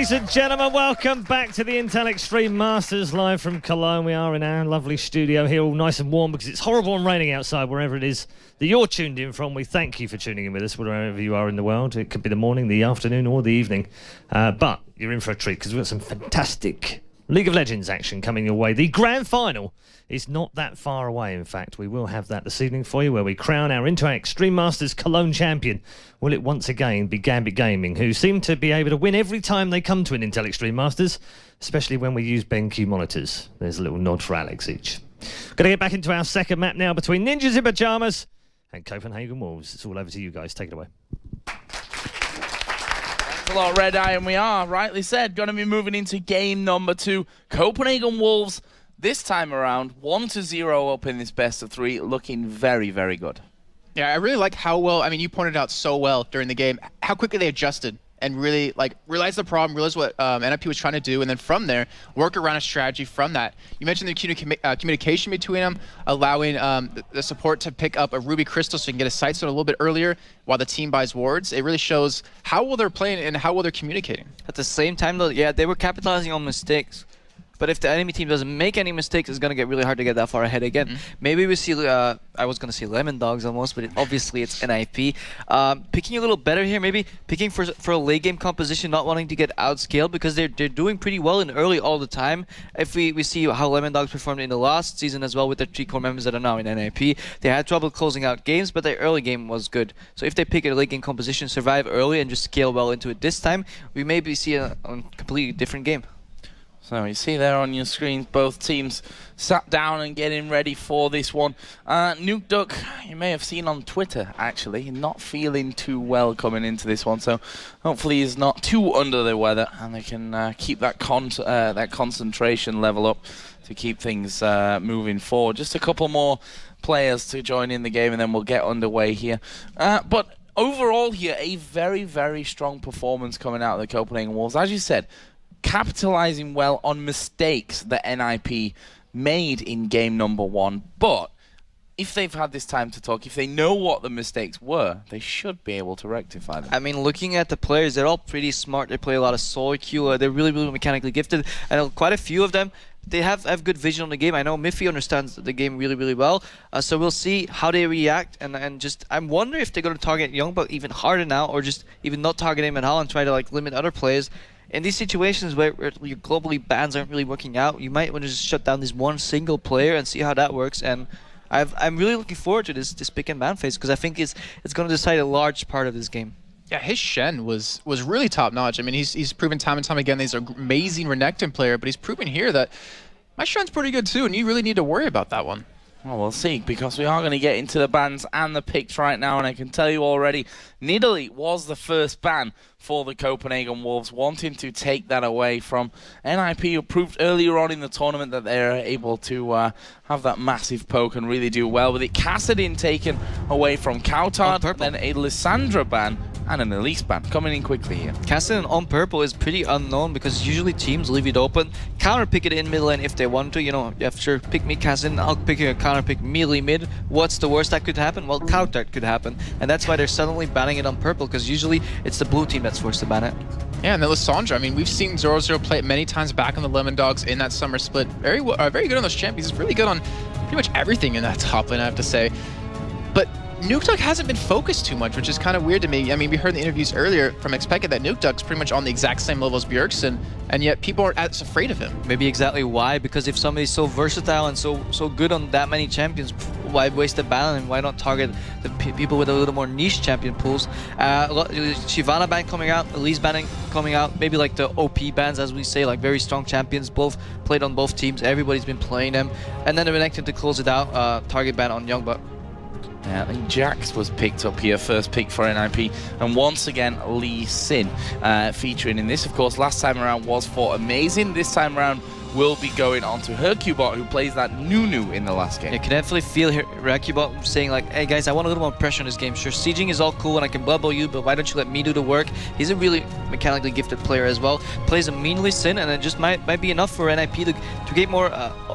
Ladies and gentlemen, welcome back to the Intel Extreme Masters live from Cologne. We are in our lovely studio here, all nice and warm because it's horrible and raining outside wherever it is that you're tuned in from. We thank you for tuning in with us, wherever you are in the world. It could be the morning, the afternoon, or the evening. But you're in for a treat because we've got some fantastic League of Legends action coming your way. The grand final is not that far away. In fact, we will have that this evening for you, where we crown our Intel Extreme Masters Cologne champion. Will it once again be Gambit Gaming, who seem to be able to win every time they come to an Intel Extreme Masters, especially when we use BenQ monitors. There's a little nod for Alex each. Going to get back into our second map now between Ninjas in Pyjamas and Copenhagen Wolves. It's all over to you guys. Take it away. A lot, Red Eye, and we are, rightly said, going to be moving into game number 2. Copenhagen Wolves, this time around, 1-0 up in this best of 3, looking very, very good. Yeah, I really like how well, I mean, you pointed out so well during the game, how quickly they adjusted and really, realized the problem, realized what NIP was trying to do, and then from there, work around a strategy from that. You mentioned the communication between them, allowing the support to pick up a Ruby Crystal so you can get a sight zone a little bit earlier while the team buys wards. It really shows how well they're playing and how well they're communicating. At the same time, though, yeah, they were capitalizing on mistakes. But if the enemy team doesn't make any mistakes, it's going to get really hard to get that far ahead again. Maybe we see, I was going to say Lemon Dogs almost, but obviously it's NIP. Picking a little better here, maybe picking for a late game composition, not wanting to get outscaled because they're doing pretty well in early all the time. If we see how Lemon Dogs performed in the last season as well with their 3 core members that are now in NIP, they had trouble closing out games, but their early game was good. So if they pick a late game composition, survive early, and just scale well into it this time, we maybe see a completely different game. So you see there on your screen, both teams sat down and getting ready for this one. Nuke Duck, you may have seen on Twitter, actually, not feeling too well coming into this one. So hopefully he's not too under the weather and they can keep that concentration level up to keep things moving forward. Just a couple more players to join in the game and then we'll get underway here. But overall here, a very, very strong performance coming out of the Copenhagen Wolves. As you said, capitalizing well on mistakes that NIP made in game number 1. But if they've had this time to talk, if they know what the mistakes were, they should be able to rectify them. I mean, looking at the players, they're all pretty smart. They play a lot of solo queue. They're really, really mechanically gifted. And quite a few of them, they have good vision on the game. I know Miffy understands the game really, really well. So we'll see how they react. And just, I'm wondering if they're going to target Youngbuck even harder now, or just even not target him at all and try to limit other players. In these situations where your globally bans aren't really working out, you might want to just shut down this one single player and see how that works. And I'm really looking forward to this pick and ban phase because I think it's going to decide a large part of this game. Yeah, his Shen was really top notch. I mean, he's proven time and time again that he's an amazing Renekton player, but he's proven here that my Shen's pretty good too, and you really need to worry about that one. Well, we'll see, because we are going to get into the bans and the picks right now, and I can tell you already, Nidalee was the first ban for the Copenhagen Wolves, wanting to take that away from NIP, who proved earlier on in the tournament that they're able to have that massive poke and really do well with it. Kassadin taken away from Kautard, then a Lissandra ban and an Elise ban coming in quickly here. Kassadin on purple is pretty unknown because usually teams leave it open, counter pick it in mid lane if they want to. You know, you have to pick me Kassadin, I'll pick a counter pick melee mid. What's the worst that could happen? Well, Kautard could happen, and that's why they're suddenly banning it on purple, because usually it's the blue team that's forced to ban it. Yeah, and then Lissandra, I mean, we've seen 0-0 play it many times back on the Lemon Dogs in that summer split. Very good on those champions. He's really good on pretty much everything in that top lane, I have to say. But Nuke Duck hasn't been focused too much, which is kind of weird to me. I mean, we heard in the interviews earlier from Expected that Nuke Duck's pretty much on the exact same level as Bjergsen, and yet people aren't as afraid of him. Maybe exactly why, because if somebody's so versatile and so good on that many champions, why waste the ban and why not target the people with a little more niche champion pools? Shyvana ban coming out, Elise banning coming out, maybe like the OP bans, as we say, like very strong champions, both played on both teams, everybody's been playing them. And then the Renekton to close it out, target ban on Youngbuck. Yeah, I think Jax was picked up here, first pick for NIP, and once again Lee Sin featuring in this. Of course, last time around was for Amazing. This time around will be going on to Hercubot, who plays that Nunu in the last game. You can definitely feel Hercubot saying like, hey guys, I want a little more pressure in this game. Sure, sieging is all cool and I can bubble you, but why don't you let me do the work? He's a really mechanically gifted player as well. Plays a mean Lee Sin, and it just might be enough for NIP to get more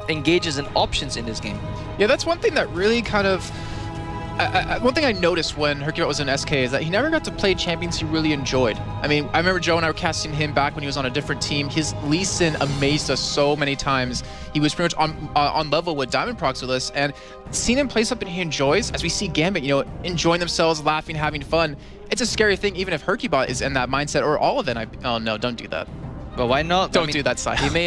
engages and options in this game. Yeah, that's one thing that really kind of one thing I noticed when Hercubot was in SK is that he never got to play champions he really enjoyed. I mean, I remember Joe and I were casting him back when he was on a different team. His Lee Sin amazed us so many times. He was pretty much on level with Diamond Proxylus, and seeing him play something he enjoys, as we see Gambit, you know, enjoying themselves, laughing, having fun, it's a scary thing even if Hercubot is in that mindset, or all of it. Oh no, don't do that. But why not? Don't do that, side. He may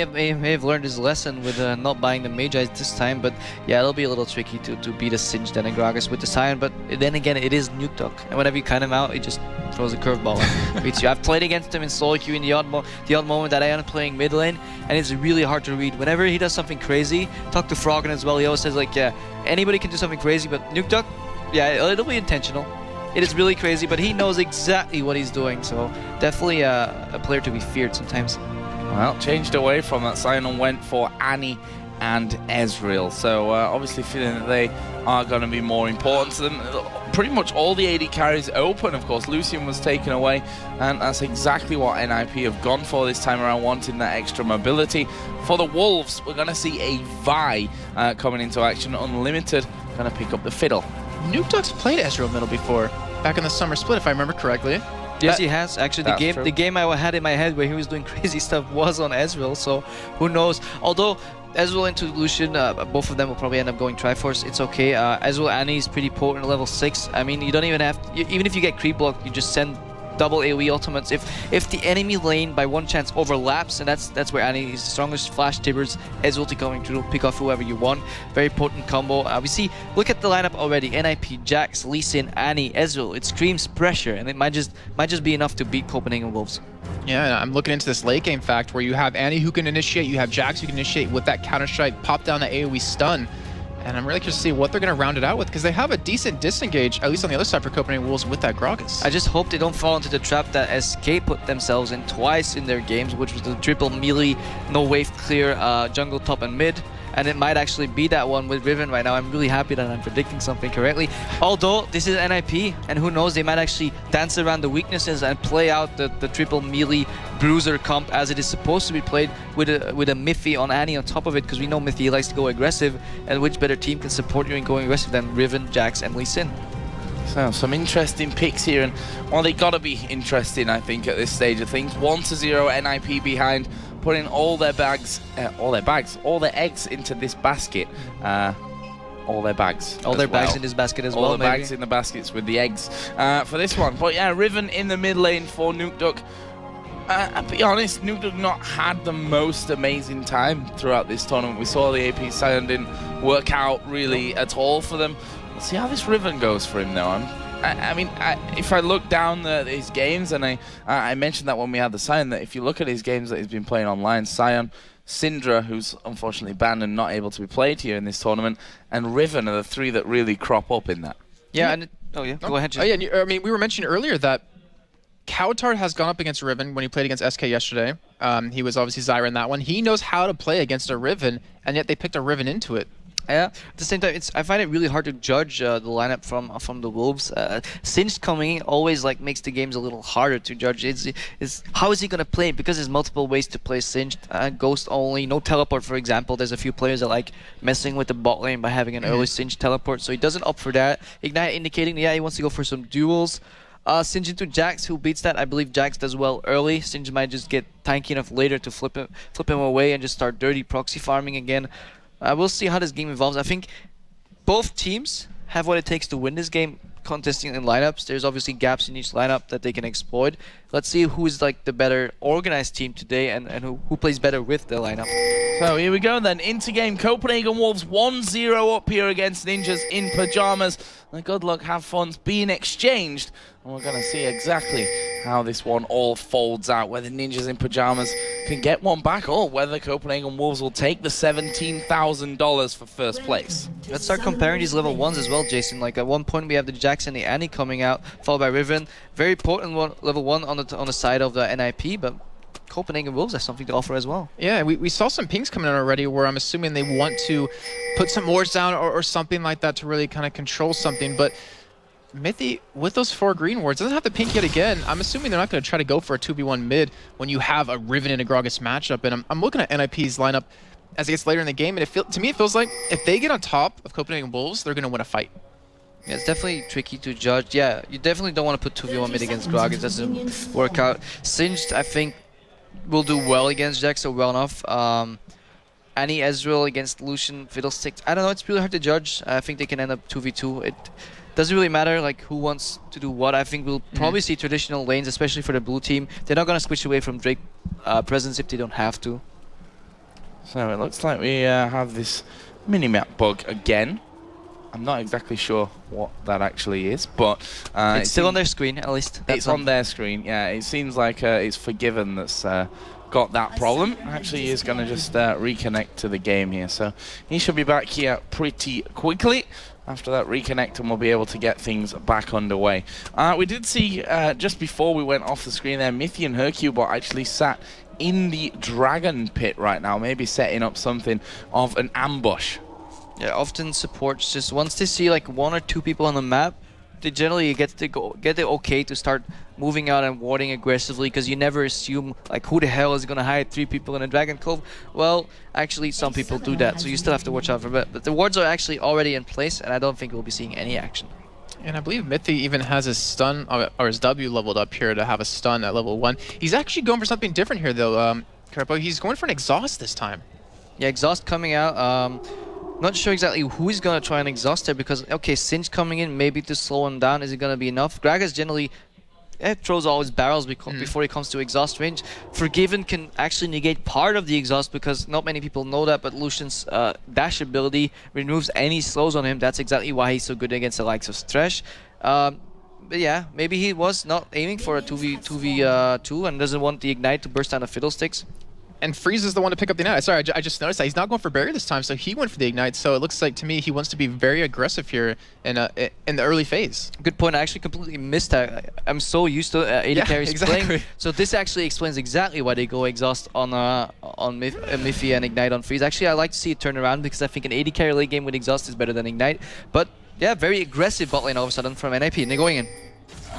have learned his lesson with not buying the Magi this time, but yeah, it'll be a little tricky to beat a Singed and a Gragas with the Scion, but then again, it is Nuke Duck, and whenever you cut him out, he just throws a curveball and beats you. I've played against him in solo queue in the odd moment that I am playing mid lane, and it's really hard to read. Whenever he does something crazy, talk to Froggen as well, he always says like, yeah, anybody can do something crazy, but Nuke Duck, yeah, it'll be intentional. It is really crazy, but he knows exactly what he's doing, so definitely a player to be feared sometimes. Well, changed away from that Scion and went for Annie and Ezreal. So obviously feeling that they are going to be more important to them. Pretty much all the AD carries open, of course. Lucian was taken away, and that's exactly what NIP have gone for this time around, wanting that extra mobility. For the Wolves, we're going to see a Vi coming into action. Unlimited going to pick up the fiddle. Nuke Duck's played Ezreal middle before, back in the summer split, if I remember correctly. Yes, he has. Actually, the game I had in my head where he was doing crazy stuff was on Ezreal, so who knows. Although Ezreal into Lucian, both of them will probably end up going Triforce. It's okay. Ezreal Annie is pretty potent at level 6. I mean, you don't even have to, even if you get creep blocked, you just send double AoE ultimates. If the enemy lane by one chance overlaps, and that's where Annie is the strongest, Flash Tibbers, Ezreal coming through, pick off whoever you want. Very potent combo. We see, look at the lineup already. NIP, Jax, Lee Sin, Annie, Ezreal. It screams pressure, and it might just be enough to beat Copenhagen Wolves. Yeah, and I'm looking into this late game fact where you have Annie who can initiate, you have Jax who can initiate with that counter strike, pop down the AoE stun. And I'm really curious to see what they're going to round it out with, because they have a decent disengage, at least on the other side for Copenhagen Wolves, with that Gragas. I just hope they don't fall into the trap that SK put themselves in twice in their games, which was the triple melee, no wave clear, jungle, top, and mid. And it might actually be that one with Riven right now. I'm really happy that I'm predicting something correctly. Although this is NIP, and who knows, they might actually dance around the weaknesses and play out the triple melee bruiser comp as it is supposed to be played with a Miffy on Annie on top of it, because we know Miffy likes to go aggressive, and which better team can support you in going aggressive than Riven, Jax, and Lee Sin? So some interesting picks here, and well, they gotta be interesting, I think, at this stage of things. 1-0 NIP behind, putting all their eggs into this basket. All their bags in this basket as well. All the bags in the baskets with the eggs for this one. But yeah, Riven in the mid lane for Nuke Duck. I'll be honest, Nuke Duck not had the most amazing time throughout this tournament. We saw the AP Scion didn't work out really at all for them. We'll see how this Riven goes for him though. I mean, if I look down his games, and I mentioned that when we had the Scion, that if you look at his games that he's been playing online, Scion, Syndra, who's unfortunately banned and not able to be played here in this tournament, and Riven are the three that really crop up in that. Yeah, and go ahead, Jim. Oh yeah, I mean, we were mentioning earlier that Cowtard has gone up against Riven when he played against SK yesterday. He was obviously Zyra in that one. He knows how to play against a Riven, and yet they picked a Riven into it. Yeah. At the same time, I find it really hard to judge the lineup from the Wolves. Singed coming in always makes the games a little harder to judge. It's how is he gonna play it? Because there's multiple ways to play Singed. Ghost only, no teleport, for example. There's a few players that like messing with the bot lane by having an early Singed teleport, so he doesn't opt for that. Ignite indicating he wants to go for some duels. Singed into Jax, who beats that. I believe Jax does well early. Singed might just get tanky enough later to flip him away and just start dirty proxy farming again. We'll see how this game evolves. I think both teams have what it takes to win this game, contesting in lineups. There's obviously gaps in each lineup that they can exploit. Let's see who is the better organized team today, and who plays better with the lineup. So here we go then, into game. Copenhagen Wolves 1-0 up here against Ninjas in Pyjamas. And good luck, have fun's being exchanged. And we're going to see exactly how this one all folds out, whether Ninjas in Pyjamas can get one back, or whether Copenhagen Wolves will take the $17,000 for first place. Let's start comparing these level 1s as well, Jason. At one point we have the Jax and the Annie coming out, followed by Riven. Very potent level 1 on the side of the NIP, but Copenhagen Wolves has something to offer as well. Yeah, we saw some pings coming out already where I'm assuming they want to put some wards down or something like that to really kind of control something, but Mithy, with those 4 green wards, doesn't have the pink yet again. I'm assuming they're not going to try to go for a 2v1 mid when you have a Riven and a Gragas matchup, and I'm looking at NIP's lineup as it gets later in the game, and to me it feels like if they get on top of Copenhagen Wolves, they're going to win a fight. Yeah, it's definitely tricky to judge. Yeah, you definitely don't want to put 2v1 mid against Grog. It doesn't work out. Singed, I think, will do well against Jax, so well enough. Annie Ezreal against Lucian Fiddlesticks. I don't know, it's really hard to judge. I think they can end up 2v2. It doesn't really matter like who wants to do what. I think we'll probably see traditional lanes, especially for the blue team. They're not going to switch away from Drake presence if they don't have to. So it looks like we have this mini-map bug again. I'm not exactly sure what that actually is, but it's still on their screen, at least. It's on their screen, yeah. It seems like it's Forgiven that's got that problem. Actually, he is going to just reconnect to the game here, so he should be back here pretty quickly. After that reconnect, and we'll be able to get things back underway. We did see, just before we went off the screen there, Mithy and Hercubot actually sat in the Dragon Pit right now, maybe setting up something of an ambush. Yeah, often supports just once they see like 1 or 2 people on the map, they generally get the okay to start moving out and warding aggressively, because you never assume like who the hell is gonna hide 3 people in a Dragon Cove. Well, actually some people do that, so you still have to watch out for that. But the wards are actually already in place, and I don't think we'll be seeing any action. And I believe Mithy even has his stun, or his W leveled up here to have a stun at level 1. He's actually going for something different here though, Karpo. He's going for an exhaust this time. Yeah, exhaust coming out. Not sure exactly who he's gonna try and exhaust there, because okay, Singe coming in maybe to slow him down. Is it gonna be enough? Gragas generally throws all his barrels before he comes to exhaust range. Forgiven can actually negate part of the exhaust, because not many people know that, but Lucian's dash ability removes any slows on him. That's exactly why he's so good against the likes of Thresh. But yeah, maybe he was not aiming for a 2v2 and doesn't want the Ignite to burst down the Fiddlesticks. And Freeze is the one to pick up the Ignite. Sorry, I just noticed that. He's not going for Barrier this time, so he went for the Ignite. So it looks like, to me, he wants to be very aggressive here in the early phase. Good point. I actually completely missed that. I'm so used to AD carries playing. So this actually explains exactly why they go exhaust on Miffy and Ignite on Freeze. Actually, I like to see it turn around, because I think an AD carry late game with exhaust is better than Ignite. But yeah, very aggressive bot lane all of a sudden from NIP, and they're going in.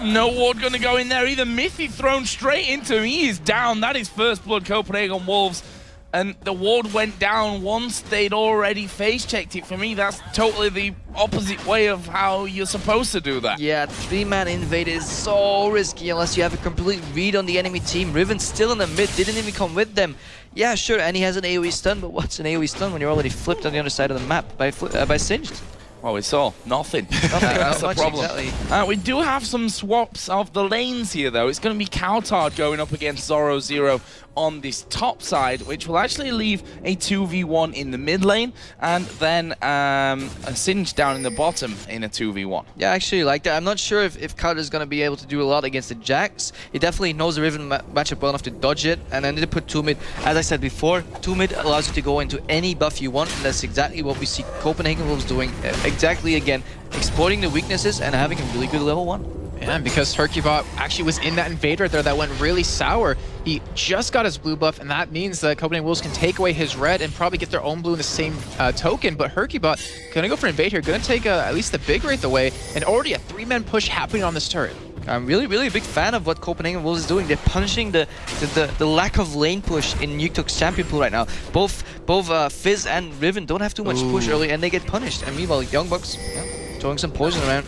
No ward going to go in there either. Mithy thrown straight into him. He is down. That is first blood Copenhagen Wolves. And the ward went down once they'd already face-checked it. For me, that's totally the opposite way of how you're supposed to do that. Yeah, 3-man invade is so risky unless you have a complete read on the enemy team. Riven's still in the mid, didn't even come with them. Yeah, sure, and he has an AoE stun, but what's an AoE stun when you're already flipped on the other side of the map by Singed? Well, we saw nothing. That's the problem. Exactly. We do have some swaps of the lanes here, though. It's going to be Coutard going up against Zoro Zero on this top side, which will actually leave a 2v1 in the mid lane, and then a Singe down in the bottom in a 2v1. Yeah, I actually like that. I'm not sure if Coutard is going to be able to do a lot against the Jax. He definitely knows the Riven matchup well enough to dodge it, and then they put 2 mid. As I said before, 2 mid allows you to go into any buff you want, and that's exactly what we see Copenhagen Wolves doing. Exactly, again, exploiting the weaknesses and having a really good level 1. Yeah, and because Hercubot actually was in that invade right there that went really sour, he just got his blue buff, and that means that Copenhagen Wolves can take away his red and probably get their own blue in the same token. But Hercubot gonna go for invade here, gonna take at least the big wraith away, and already a 3-man push happening on this turret. I'm really a big fan of what Copenhagen Wolves is doing. They're punishing the lack of lane push in Nuketo's champion pool right now. Both Fizz and Riven don't have too much push early, and they get punished. And meanwhile, Young Bucks throwing some poison around.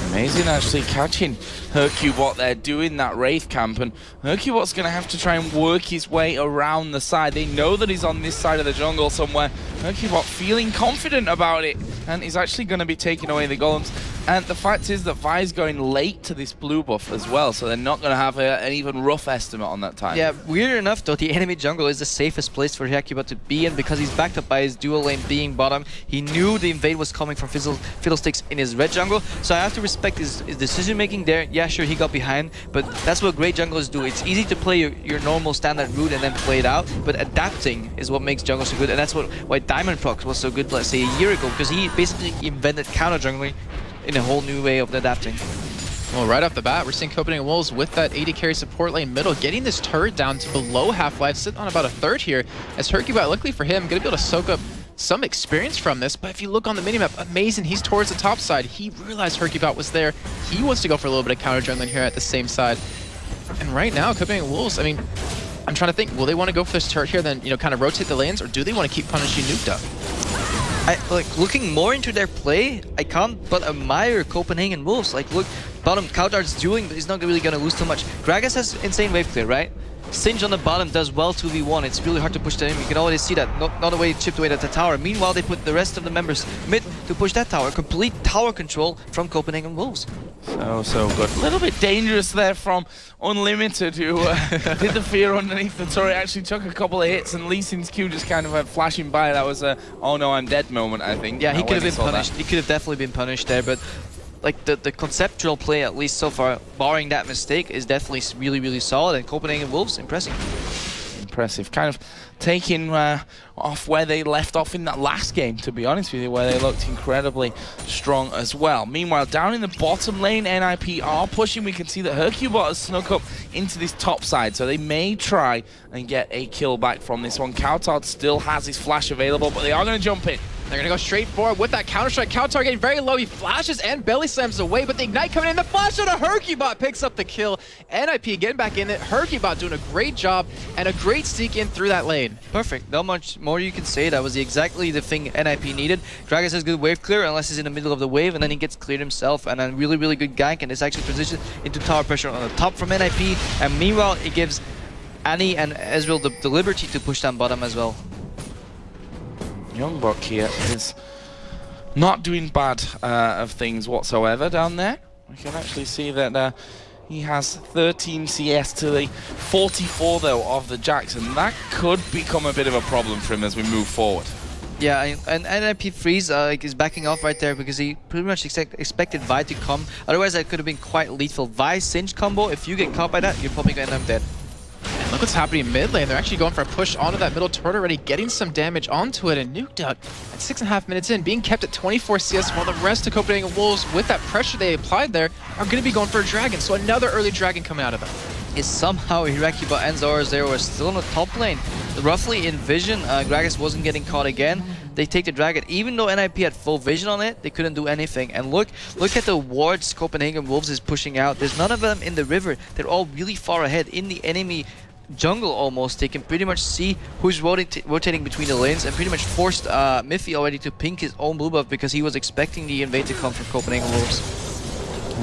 Amazing actually catching Hercubot there doing that Wraith camp, and Hercubot's going to have to try and work his way around the side. They know that he's on this side of the jungle somewhere. Hercubot feeling confident about it, and he's actually going to be taking away the golems. And the fact is that Vi's going late to this blue buff as well, so they're not going to have an even rough estimate on that time. Yeah, weird enough though, the enemy jungle is the safest place for Hercubot to be in, because he's backed up by his dual lane being bottom. He knew the invade was coming from Fiddlesticks in his red jungle, so I have to respect his decision making there. Yeah, sure, he got behind, but that's what great junglers do. It's easy to play your normal standard route and then play it out, but adapting is what makes jungle so good, and that's why Diamond Proc was so good, let's say a year ago, because he basically invented counter jungling in a whole new way of adapting. Well, right off the bat, we're seeing Copenhagen Wolves with that AD carry support lane middle, getting this turret down to below half-life, sitting on about a third here, as Hercubot, luckily for him, going to be able to soak up some experience from this. But if you look on the minimap, amazing, he's towards the top side. He realized Hercubot was there. He wants to go for a little bit of counter jungling here at the same side. And right now, Copenhagen Wolves, I mean, I'm trying to think, will they want to go for this turret here, then, you know, kind of rotate the lanes, or do they want to keep punishing Nuke up? Like looking more into their play, I can't but admire Copenhagen Wolves. Like look, bottom Kautar's dueling, but he's not really gonna lose too much. Gragas has insane wave clear, right? Singe on the bottom does well 2v1. It's really hard to push them in. You can already see that. Not the way it chipped away at the tower. Meanwhile, they put the rest of the members mid to push that tower. Complete tower control from Copenhagen Wolves. So good. A little bit dangerous there from Unlimited, who did the fear underneath the turret. Actually took a couple of hits, and Lee Sin's Q just kind of went flashing by. That was a "oh no, I'm dead" moment, I think. Yeah, he could have been punished. He could have definitely been punished there, but like the conceptual play, at least so far, barring that mistake, is definitely really, really solid. And Copenhagen Wolves, impressive. Impressive. Kind of taking off where they left off in that last game, to be honest with you, where they looked incredibly strong as well. Meanwhile, down in the bottom lane, NIP are pushing. We can see that Hercubot has snuck up into this top side, so they may try and get a kill back from this one. Kautar still has his flash available, but they are going to jump in. They're going to go straight forward with that counter-strike. Kautar getting very low. He flashes and belly slams away, but the Ignite coming in. The flash on a Hercubot picks up the kill. NIP getting back in it. Hercubot doing a great job and a great sneak in through that lane. Perfect. Not much more you can say. That was exactly the thing NIP needed. Gragas has good wave clear unless he's in the middle of the wave, and then he gets cleared himself. And a really, really good gank, and this actually transitions into tower pressure on the top from NIP. And meanwhile, it gives Annie and Ezreal the liberty to push down bottom as well. Youngbuck here is not doing bad of things whatsoever down there. We can actually see that he has 13 CS to the 44 though of the Jacks, and that could become a bit of a problem for him as we move forward. Yeah, and NIP Freeze is backing off right there because he pretty much expected Vi to come. Otherwise, that could have been quite lethal. Vi Singe combo, if you get caught by that, you're probably going to end up dead. And look what's happening in mid lane. They're actually going for a push onto that middle turret already, getting some damage onto it. And Nukeduck at 6.5 minutes in, being kept at 24 CS, while the rest of Copenhagen Wolves, with that pressure they applied there, are going to be going for a dragon. So another early dragon coming out of them. Is somehow Hiraki and Zora Zero are still in the top lane. Roughly in vision, Gragas wasn't getting caught again. They take the dragon. Even though NIP had full vision on it, they couldn't do anything. And look at the wards Copenhagen Wolves is pushing out. There's none of them in the river. They're all really far ahead in the enemy jungle almost. They can pretty much see who's rotating between the lanes, and pretty much forced Miffy already to pink his own blue buff because he was expecting the invade to come from Copenhagen Wolves.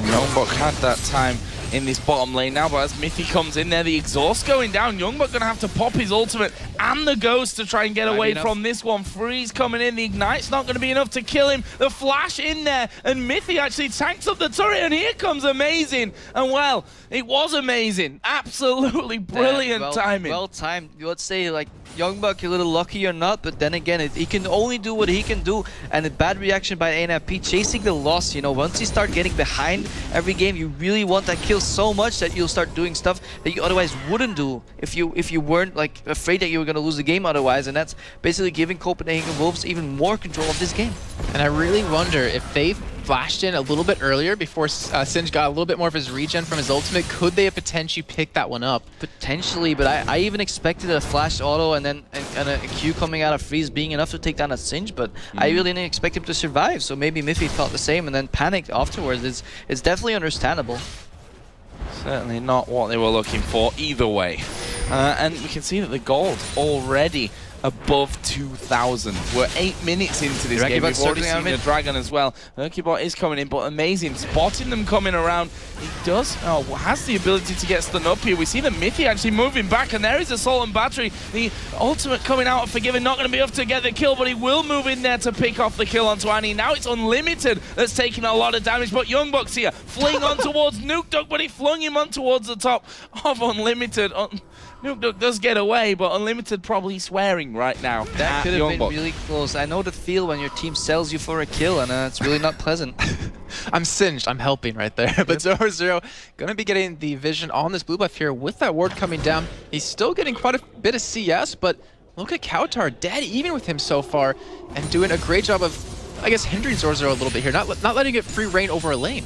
Youngbuck had that time in this bottom lane now, but as Miffy comes in there, the exhaust going down, Youngbuck gonna have to pop his ultimate and the ghost to try and get away from this one. Freeze coming in, the Ignite's not gonna be enough to kill him. The flash in there, and Miffy actually tanks up the turret, and here comes Amazing. And well, it was amazing. Absolutely brilliant timing. Well timed. Let's say like Youngbuck a little lucky or not, but then again, he can only do what he can do, and a bad reaction by NIP chasing the loss. You know, once you start getting behind every game, you really want that kill so much that you'll start doing stuff that you otherwise wouldn't do if you weren't like afraid that you were going to lose the game otherwise, and that's basically giving Copenhagen Wolves even more control of this game. And I really wonder if they flashed in a little bit earlier before Singe got a little bit more of his regen from his ultimate, could they have potentially picked that one up? Potentially, but I even expected a flash auto and then a Q coming out of Freeze being enough to take down a Singe, but I really didn't expect him to survive, so maybe Miffy felt the same and then panicked afterwards. It's definitely understandable. Certainly not what they were looking for either way. And we can see that the gold already above 2,000. We're 8 minutes into this game. We've already seen the dragon as well. Hercubot is coming in, but Amazing spotting them coming around. He has the ability to get stunned up here. We see the Miffy actually moving back, and there is Assault and Battery. The ultimate coming out of Forgiven, not going to be enough to get the kill, but he will move in there to pick off the kill onto Annie. Now it's Unlimited that's taking a lot of damage, but Youngbuck's here, fling on towards Nukeduck, but he flung him on towards the top of Unlimited. Nukeduck does get away, but Unlimited probably swearing right now. That could have been really close. I know the feel when your team sells you for a kill, and it's really not pleasant. I'm singed. I'm helping right there. But Zora Zero going to be getting the vision on this blue buff here with that ward coming down. He's still getting quite a bit of CS, but look at Kautar dead even with him so far, and doing a great job of, I guess, hindering Zora Zero a little bit here, not letting it free reign over a lane.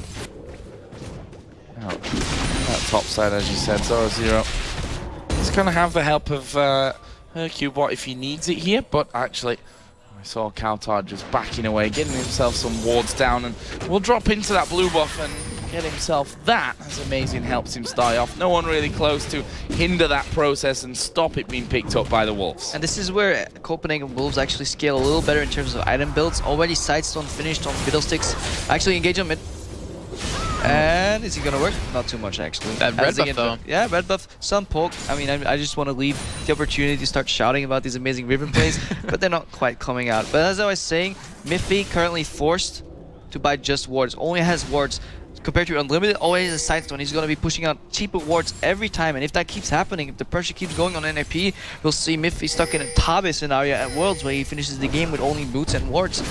That top side, as you said, Zora Zero. He's going to have the help of Hercubot if he needs it here, but actually I saw Kautar just backing away, getting himself some wards down, and we'll drop into that blue buff, and get himself that, as Amazing helps him start off. No one really close to hinder that process and stop it being picked up by the Wolves. And this is where Copenhagen Wolves actually scale a little better in terms of item builds. Already Sidestone finished on Fiddlesticks. Actually engage on mid. And is he gonna work? Not too much actually. That red buff though. Yeah, red buff, some poke. I mean, I just want to leave the opportunity to start shouting about these amazing Riven plays, but they're not quite coming out. But as I was saying, Miffy currently forced to buy just wards. Only has wards. Compared to Unlimited, always a Sidestone. He's going to be pushing out cheaper wards every time, and if that keeps happening, if the pressure keeps going on NIP, we'll see Miffy stuck in a Tabe scenario at Worlds where he finishes the game with only boots and wards.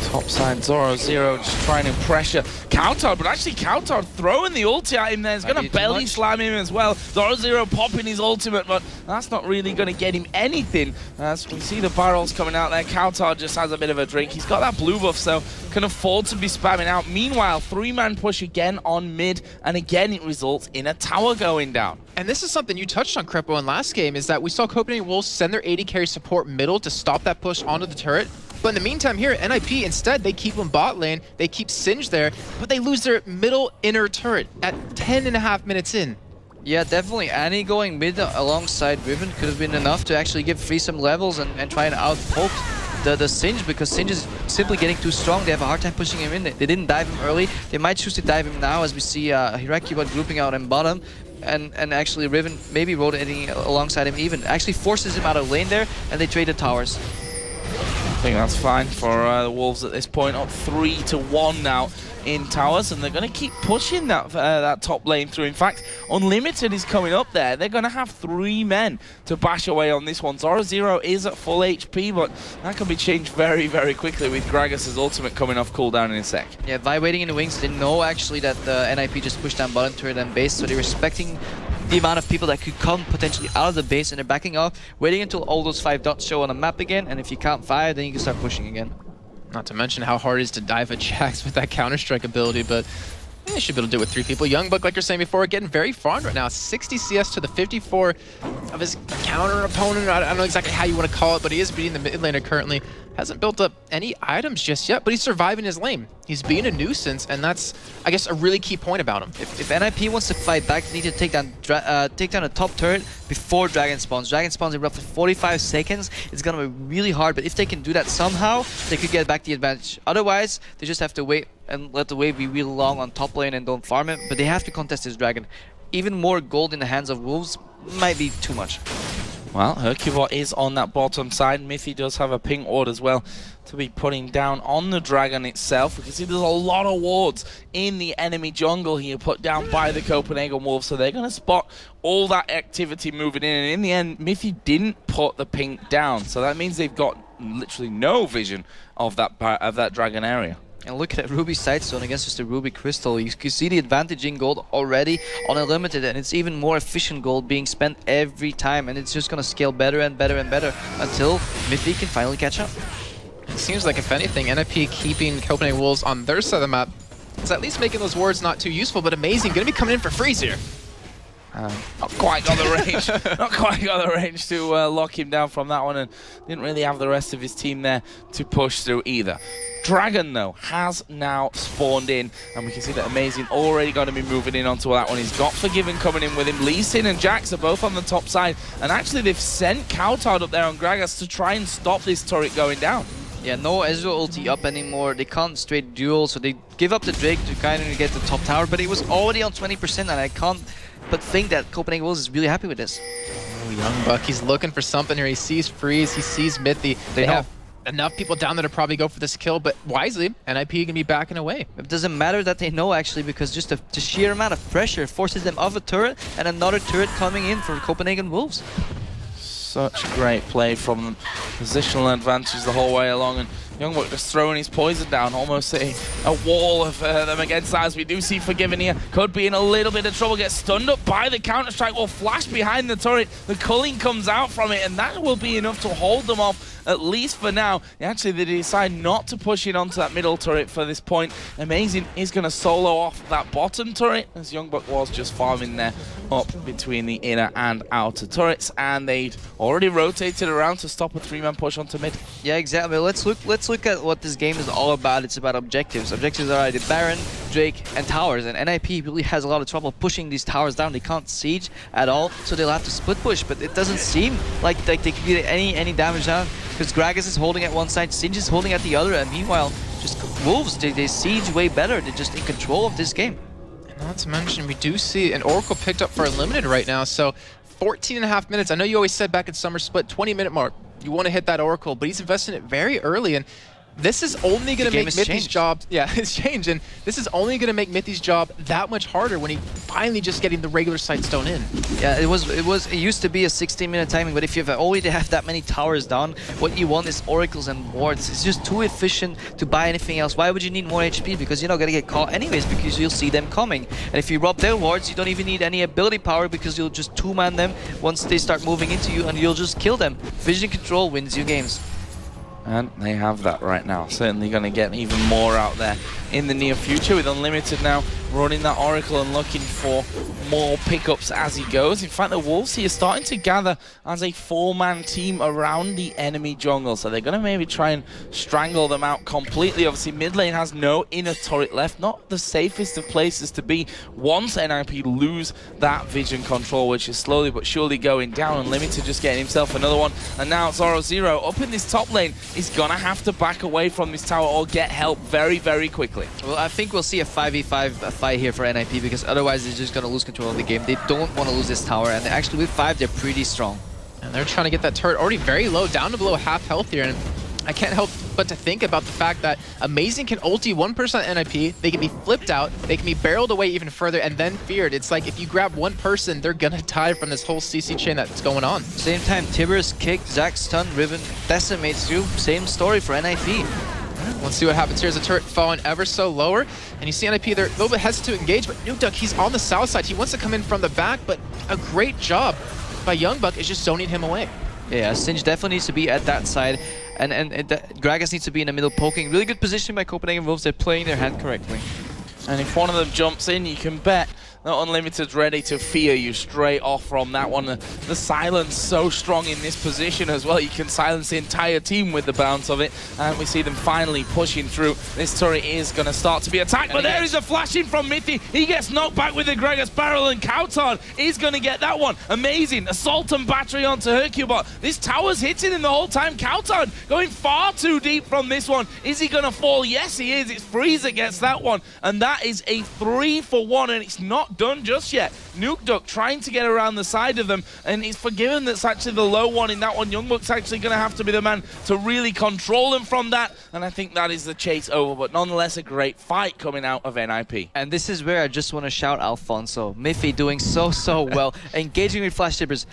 Top side, Zoro Zero just trying to pressure Counter, but actually Counter throwing the ulti at him there. He's going to belly slam him as well. Zoro Zero popping his ultimate, but that's not really going to get him anything. As we see the barrels coming out there, Counter just has a bit of a drink. He's got that blue buff, so can afford to be spamming out. Meanwhile, 3-man push again on mid, and again it results in a tower going down. And this is something you touched on, Crepo, in last game, is that we saw Copenhagen Wolves send their AD carry support middle to stop that push onto the turret. But in the meantime here, NIP, instead, they keep them bot lane, they keep Singe there, but they lose their middle inner turret at 10.5 minutes in. Yeah, definitely. Annie going mid alongside Riven could have been enough to actually give Free some levels and try and outpoke the Singe, because Singe is simply getting too strong. They have a hard time pushing him in. They didn't dive him early. They might choose to dive him now, as we see Hiraki grouping out in bottom. And actually Riven maybe rotating alongside him even. Actually forces him out of lane there, and they trade the towers. I think that's fine for the Wolves at this point, up 3-1 now in towers, and they're going to keep pushing that top lane through. In fact, Unlimited is coming up there. They're going to have 3 men to bash away on this one. Zoro Zero is at full HP, but that can be changed very, very quickly with Gragas' ultimate coming off cooldown in a sec. Yeah, Vi waiting in the wings. They know actually that the NIP just pushed down bottom turret and base, so they're respecting the amount of people that could come potentially out of the base, and they're backing off, waiting until all those 5 dots show on the map again, and if you count 5, then you can start pushing again. Not to mention how hard it is to dive a Jax with that Counter-Strike ability, but they should be able to do it with 3 people. Youngbuck, like you're saying before, getting very farmed right now. 60 CS to the 54 of his counter opponent. I don't know exactly how you want to call it, but he is beating the mid laner currently. Hasn't built up any items just yet, but he's surviving his lane. He's being a nuisance, and that's, I guess, a really key point about him. If NIP wants to fight back, they need to take down a top turret before Dragon spawns. Dragon spawns in roughly 45 seconds. It's going to be really hard, but if they can do that somehow, they could get back the advantage. Otherwise, they just have to wait and let the wave be really long on top lane and don't farm it, but they have to contest this Dragon. Even more gold in the hands of Wolves might be too much. Well, Hercubot is on that bottom side. Miffy does have a ping ward as well to be putting down on the Dragon itself. We can see there's a lot of wards in the enemy jungle here put down by the Copenhagen Wolves, so they're going to spot all that activity moving in. And in the end, Miffy didn't put the ping down, so that means they've got literally no vision of that Dragon area. And look at that Ruby Sidestone against just a Ruby Crystal. You can see the advantage in gold already on Unlimited, and it's even more efficient gold being spent every time, and it's just going to scale better and better and better until Miffy can finally catch up. It seems like, if anything, NIP keeping Copenhagen Wolves on their side of the map is at least making those wards not too useful, but Amazing going to be coming in for freeze here. Not quite got the range. Not quite got the range to lock him down from that one, and didn't really have the rest of his team there to push through either. Dragon, though, has now spawned in, and we can see that Amazing already going to be moving in onto that one. He's got Forgiven coming in with him. Lee Sin and Jax are both on the top side, and actually they've sent Coutard up there on Gragas to try and stop this turret going down. Yeah, no Ezreal ulti up anymore. They can't straight duel, so they give up the Drake to kind of get the top tower, but it was already on 20%, and I can't but think that Copenhagen Wolves is really happy with this. Oh, Youngbuck, he's looking for something here. He sees Freeze, he sees Mithy. They have enough people down there to probably go for this kill, but wisely, NIP can be backing away. It doesn't matter that they know, actually, because just the sheer amount of pressure forces them off a turret and another turret coming in for Copenhagen Wolves. Such great play from them. Positional advantage the whole way along, and Youngbuck just throwing his poison down, almost a wall of them against that. As we do see Forgiven here, could be in a little bit of trouble, gets stunned up by the Counter-Strike, will flash behind the turret, the culling comes out from it, and that will be enough to hold them off, at least for now. Actually, they decide not to push it onto that middle turret for this point. Amazing is going to solo off that bottom turret, as Youngbuck was just farming there up between the inner and outer turrets, and they'd already rotated around to stop a 3-man push onto mid. Yeah, exactly. Let's look look at what this game is all about. It's about objectives. Objectives are either Baron, Drake, and towers. And NIP really has a lot of trouble pushing these towers down. They can't siege at all, so they'll have to split push. But it doesn't seem like they can get any damage down, because Gragas is holding at one side, Singe is holding at the other, and meanwhile, just Wolves, they siege way better. They're just in control of this game. Not to mention, we do see an Oracle picked up for Unlimited right now, so 14.5 minutes. I know you always said back in Summer Split, 20-minute mark, you want to hit that Oracle, but he's investing it very early, and this is only going to make Mithy's job... Yeah, it's changed, and this is only going to make Mithy's job that much harder when he finally just getting the regular Sightstone in. Yeah, it used to be a 16-minute timing, but if you already have that many towers down, what you want is oracles and wards. It's just too efficient to buy anything else. Why would you need more HP? Because you're not gonna get caught anyways, because you'll see them coming. And if you rob their wards, you don't even need any ability power, because you'll just two-man them once they start moving into you, and you'll just kill them. Vision control wins you games. And they have that right now. Certainly going to get even more out there in the near future, with Unlimited now running that Oracle and looking for more pickups as he goes. In fact, the Wolves here are starting to gather as a four-man team around the enemy jungle, so they're going to maybe try and strangle them out completely. Obviously, mid lane has no inner turret left, not the safest of places to be once NIP lose that vision control, which is slowly but surely going down. Unlimited just getting himself another one, and now Zoro up in this top lane. He's going to have to back away from this tower or get help very, very quickly. Well, I think we'll see a 5v5 fight here for NIP, because otherwise they're just going to lose control of the game. They don't want to lose this tower, and actually with 5 they're pretty strong. And they're trying to get that turret already very low, down to below half health here, and I can't help but to think about the fact that Amazing can ulti one person on NIP, they can be flipped out, they can be barreled away even further, and then feared. It's like if you grab one person, they're gonna die from this whole CC chain that's going on. Same time, Tibbers kick, Zac stun, Riven decimates you. Same story for NIP. Let's see what happens here. As the turret falling ever so lower, and you see NIP, they're a little bit hesitant to engage, but Nukeduck, he's on the south side. He wants to come in from the back, but a great job by Youngbuck is just zoning him away. Yeah, Singe definitely needs to be at that side, and Gragas needs to be in the middle poking. Really good position by Copenhagen Wolves. They're playing their hand correctly. And if one of them jumps in, you can bet that Unlimited's ready to fear you straight off from that one. The silence so strong in this position as well. You can silence the entire team with the bounce of it. And we see them finally pushing through. This turret is going to start to be attacked. But there is a flash in from Mithy. He gets knocked back with the Gragas barrel, and Kauton is going to get that one. Amazing. Assault and battery onto Hercubot. This tower's hitting him the whole time. Kauton going far too deep from this one. Is he going to fall? Yes, he is. It's Freezer gets that one. And that is a 3-for-1, and it's not done just yet. Nukeduck trying to get around the side of them, and he's forgiven that's actually the low one in that one. Youngbuck's actually going to have to be the man to really control him from that, and I think that is the chase over, but nonetheless a great fight coming out of NIP. And this is where I just want to shout Alfonso. Miffy doing so well, engaging with Flash Tippers.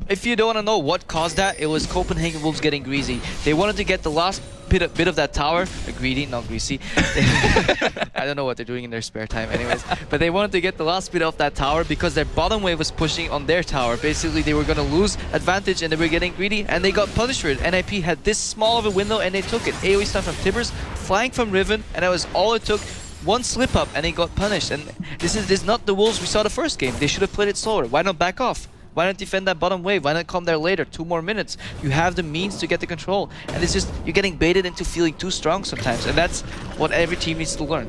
If you don't want to know what caused that, it was Copenhagen Wolves getting greasy. They wanted to get the last bit of that tower. Greedy, not greasy. I don't know what they're doing in their spare time anyways. But they wanted to get the last bit of that tower because their bottom wave was pushing on their tower. Basically, they were going to lose advantage and they were getting greedy, and they got punished for it. NIP had this small of a window and they took it. AoE stun from Tibbers, flying from Riven, and that was all it took. One slip up and they got punished. And this is not the Wolves we saw the first game. They should have played it slower. Why not back off? Why not defend that bottom wave? Why not come there later? 2 more minutes. You have the means to get the control. And it's just, you're getting baited into feeling too strong sometimes. And that's what every team needs to learn.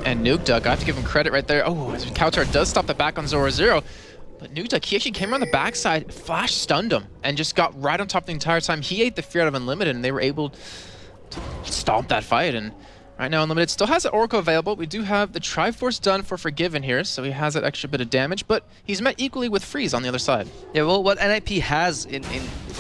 And Nukeduck, I have to give him credit right there. Oh, as Kautar does stop the back on Zoro. But Nukeduck, he actually came around the backside, flash stunned him, and just got right on top the entire time. He ate the fear out of Unlimited, and they were able to stomp that fight. And right now, Unlimited still has the Oracle available. We do have the Triforce done for Forgiven here, so he has that extra bit of damage, but he's met equally with Freeze on the other side. Yeah, well, what NIP has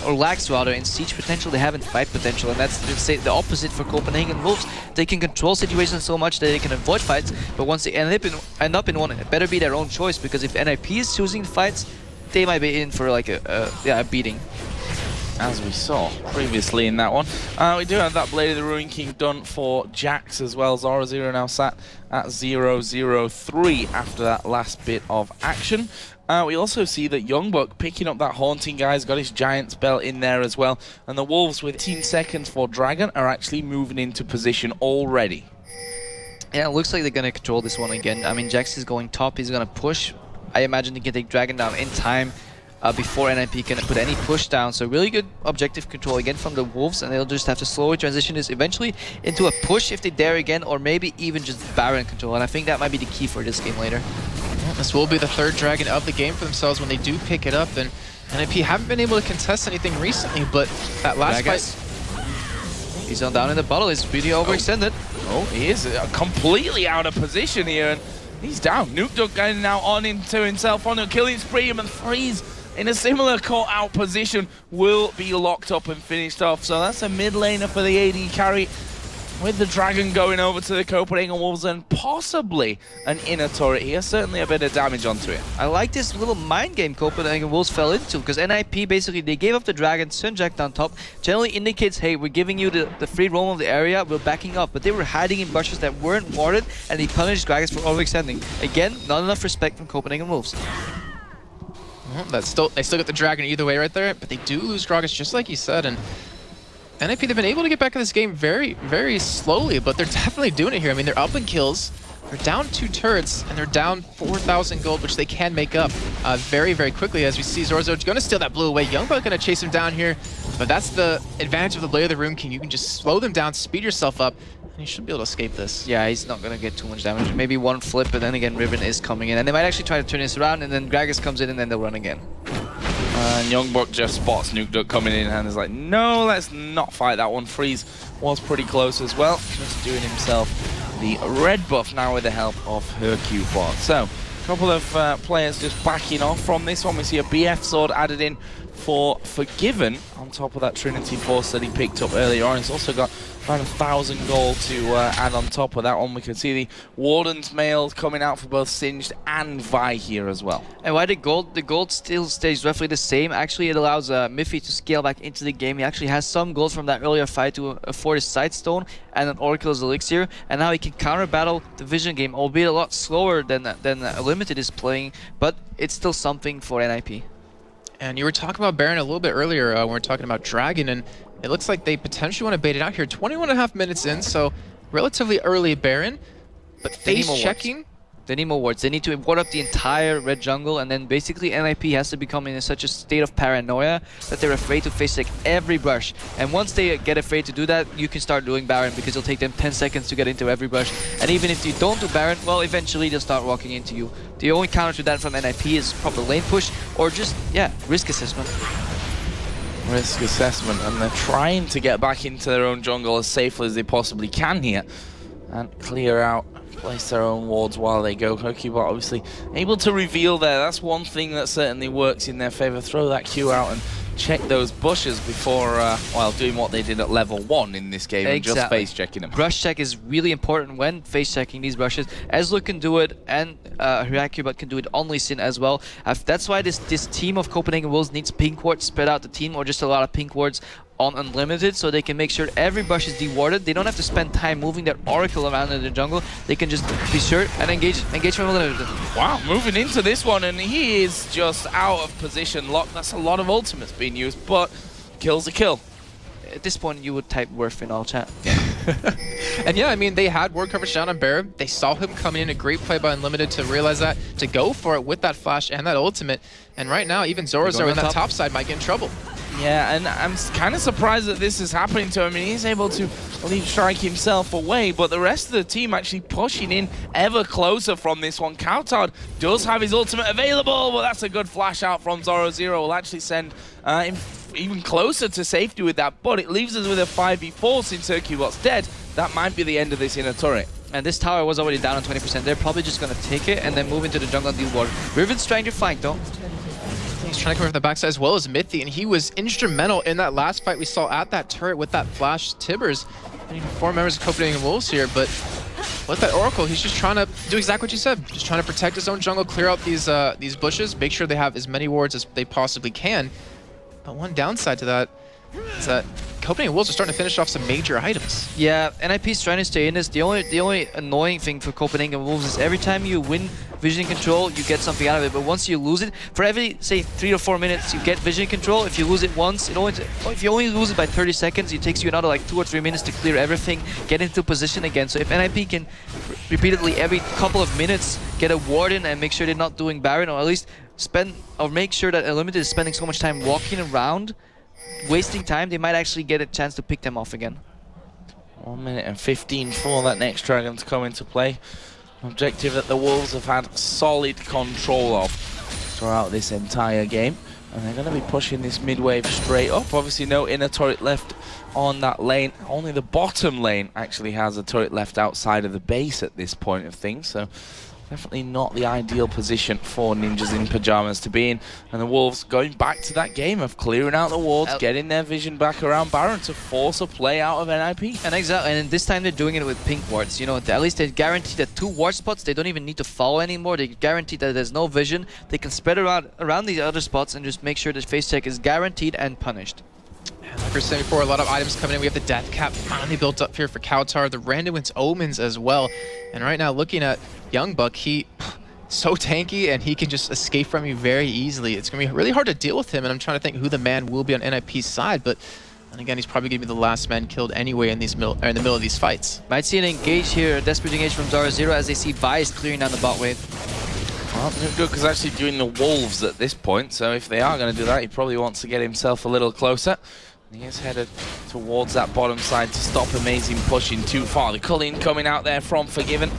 or lacks rather, in siege potential, they have in fight potential, and that's the opposite for Copenhagen Wolves. They can control situations so much that they can avoid fights, but once they end up in one, it better be their own choice, because if NIP is choosing fights, they might be in for like a beating. As we saw previously in that one. We do have that Blade of the Ruin King done for Jax as well. Zoro now sat at 0-0-3 after that last bit of action. We also see that Youngbuck picking up that Haunting Guy's got his Giant's Belt in there as well. And the Wolves with 18 seconds for Dragon are actually moving into position already. Yeah, it looks like they're going to control this one again. I mean, Jax is going top, he's going to push. I imagine he can take Dragon down in time. before NIP can put any push down. So really good objective control again from the Wolves, and they'll just have to slowly transition this eventually into a push if they dare again, or maybe even just Baron control. And I think that might be the key for this game later. Well, this will be the third Dragon of the game for themselves when they do pick it up. And NIP haven't been able to contest anything recently, but that last fight... He's on down in the bottle. He's really overextended. Oh, he is completely out of position here, and he's down. Nukeduck going now on into himself on a killing spree, and Freeze in a similar caught out position will be locked up and finished off. So that's a mid laner for the AD carry, with the Dragon going over to the Copenhagen Wolves and possibly an inner turret here. Certainly a bit of damage onto it. I like this little mind game Copenhagen Wolves fell into, because NIP basically, they gave up the Dragon, Sunjacked on top. Generally indicates, hey, we're giving you the free roam of the area, we're backing up. But they were hiding in bushes that weren't warded, and they punished Gragas for overextending. Again, not enough respect from Copenhagen Wolves. Well, they still get the Dragon either way right there, but they do lose Gragas just like you said. And NIP, they've been able to get back in this game very, very slowly, but they're definitely doing it here. I mean, they're up in kills, they're down 2 turrets, and they're down 4,000 gold, which they can make up very, very quickly. As we see, Zorzo's going to steal that blue away. Youngblood going to chase him down here, but that's the advantage of the Blade of the Rune King. You can just slow them down, speed yourself up, and you should be able to escape this. Yeah, he's not going to get too much damage. Maybe one flip, but then again, Riven is coming in, and they might actually try to turn this around, and then Gragas comes in, and then they'll run again. And Youngbuck just spots Nukeduck coming in and is like, no, let's not fight that one. Freeze was pretty close as well, just doing himself the red buff now with the help of Hercubot. So, a couple of players just backing off from this one. We see a BF sword added in for Forgiven on top of that Trinity Force that he picked up earlier on. He's also got around 1,000 gold to add on top of that one. We can see the Warden's Mail coming out for both Singed and Vi here as well. And why the gold still stays roughly the same. Actually, it allows Miffy to scale back into the game. He actually has some gold from that earlier fight to afford his Sightstone and an Oracle's Elixir, and now he can counter battle the Vision game, albeit a lot slower than Limited is playing, but it's still something for NIP. And you were talking about Baron a little bit earlier when we were talking about Dragon, and it looks like they potentially want to bait it out here. 21.5 minutes in, so relatively early Baron, but face checking. They need more wards. They need to ward up the entire red jungle, and then basically NIP has to become in such a state of paranoia that they're afraid to face check every brush. And once they get afraid to do that, you can start doing Baron, because it'll take them 10 seconds to get into every brush. And even if you don't do Baron, well, eventually they'll start walking into you. The only counter to that from NIP is proper lane push, or just, yeah, risk assessment. Risk assessment, and they're trying to get back into their own jungle as safely as they possibly can here and clear out, place their own wards while they go. Hercubot obviously able to reveal there. That's one thing that certainly works in their favor. Throw that Q out and check those bushes before, well, doing what they did at level 1 in this game, and just face checking them. Brush check is really important when face checking these brushes. Ezreal can do it, and Hercubot can do it on Lee Sin as well. That's why this team of Copenhagen Wolves needs pink wards, spread out the team, or just a lot of pink wards on Unlimited, so they can make sure every brush is dewarded. They don't have to spend time moving their Oracle around in the jungle. They can just be sure and engage from Unlimited. Wow, moving into this one, and he is just out of position. Locked. That's a lot of ultimates being used, but kill's a kill. At this point, you would type Worth in all chat. And yeah, I mean, they had ward coverage down on Bear. They saw him coming in, a great play by Unlimited to realize that, to go for it with that flash and that ultimate. And right now, even Zorazo in that top side might get in trouble. Yeah, and I'm kind of surprised that this is happening to him. I mean, he's able to leave strike himself away, but the rest of the team actually pushing in ever closer from this one. Coutard does have his ultimate available, but that's a good flash out from Zoro. Will actually send him even closer to safety with that, but it leaves us with a 5v4 since Hercubot's dead. That might be the end of this inner turret. And this tower was already down on 20%. They're probably just going to take it and then move into the jungle and deal water. Riven's trying to fight though. He's trying to come from the backside as well as Mythy, and he was instrumental in that last fight we saw at that turret with that flash Tibbers. And even 4 members of Copenhagen Wolves here, but with that Oracle, he's just trying to do exactly what you said. Just trying to protect his own jungle, clear out these bushes, make sure they have as many wards as they possibly can. But one downside to that is that Copenhagen Wolves are starting to finish off some major items. Yeah, NIP's trying to stay in this. The only annoying thing for Copenhagen Wolves is every time you win vision control, you get something out of it. But once you lose it, for every, say, 3 or 4 minutes, you get vision control. If you lose it once, if you only lose it by 30 seconds, it takes you another like 2 or 3 minutes to clear everything, get into position again. So if NIP can repeatedly every couple of minutes get a ward in and make sure they're not doing Baron, or at least spend or make sure that Unlimited is spending so much time walking around, wasting time, they might actually get a chance to pick them off again. 1 minute and 15 for that next dragon to come into play. Objective that the Wolves have had solid control of throughout this entire game. And they're going to be pushing this mid-wave straight up. Obviously no inner turret left on that lane. Only the bottom lane actually has a turret left outside of the base at this point of things. So definitely not the ideal position for Ninjas in Pyjamas to be in. And the Wolves going back to that game of clearing out the wards, getting their vision back around Baron to force a play out of NIP. And exactly, and this time they're doing it with pink wards. You know, at least they guarantee that 2 ward spots, they don't even need to follow anymore. They guarantee that there's no vision. They can spread around these other spots and just make sure that face check is guaranteed and punished. Like we were saying before, a lot of items coming in. We have the Death Cap finally built up here for Kautar, the Randuin's Omens as well. And right now, looking at Young Buck, he so tanky and he can just escape from you very easily. It's going to be really hard to deal with him, and I'm trying to think who the man will be on NIP's side, but and again, he's probably going to be the last man killed anyway in these in the middle of these fights. Might see an engage here, a desperate engage from Zara Zero as they see Vice clearing down the bot wave. Well, Nukduk is actually doing the Wolves at this point, so if they are going to do that, he probably wants to get himself a little closer. He is headed towards that bottom side to stop Amazing pushing too far. The Culling coming out there from Forgiven.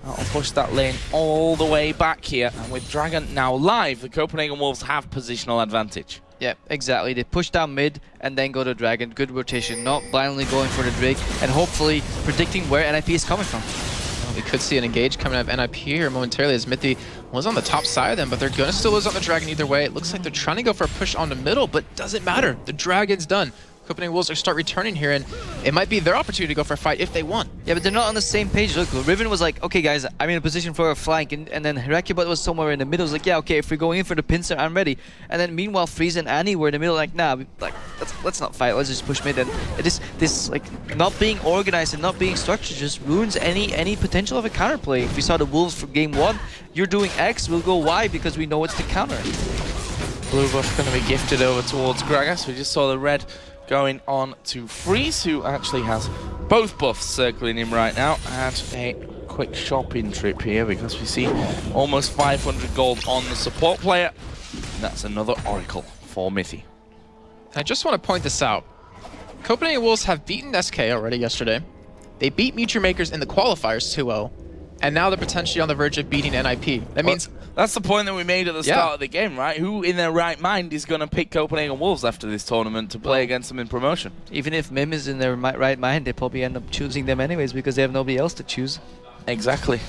That'll push that lane all the way back here. And with Dragon now live, the Copenhagen Wolves have positional advantage. Yeah, exactly. They push down mid and then go to Dragon. Good rotation, not blindly going for the Drake, and hopefully predicting where NIP is coming from. We could see an engage coming out of NIP here momentarily as Mithy was on the top side of them, but they're going to still lose on the Dragon either way. It looks like they're trying to go for a push on the middle, but doesn't matter. The Dragon's done. Copenhagen Wolves are start returning here, and it might be their opportunity to go for a fight if they want. Yeah, but they're not on the same page. Look, Riven was like, okay guys, I'm in a position for a flank, and then Hirakibot was somewhere in the middle. Was like, yeah, okay, if we're going in for the pincer, I'm ready. And then meanwhile, Freeze and Annie were in the middle, like, nah, like let's not fight, let's just push mid. And it is this like not being organized and not being structured just ruins any potential of a counterplay. If we saw the Wolves for game 1, you're doing X, we'll go Y because we know it's the counter. Blue buff going to be gifted over towards Gragas. We just saw the red going on to Freeze, who actually has both buffs circling him right now, and a quick shopping trip here because we see almost 500 gold on the support player. And that's another Oracle for Mithy. I just want to point this out. Copenhagen Wolves have beaten SK already yesterday. They beat Muture Makers in the qualifiers 2-0, and now they're potentially on the verge of beating NIP. That means that's the point that we made at the start of the game, right? Who in their right mind is going to pick Copenhagen Wolves after this tournament to play against them in promotion? Even if Mim is in their right mind, they probably end up choosing them anyways because they have nobody else to choose. Exactly.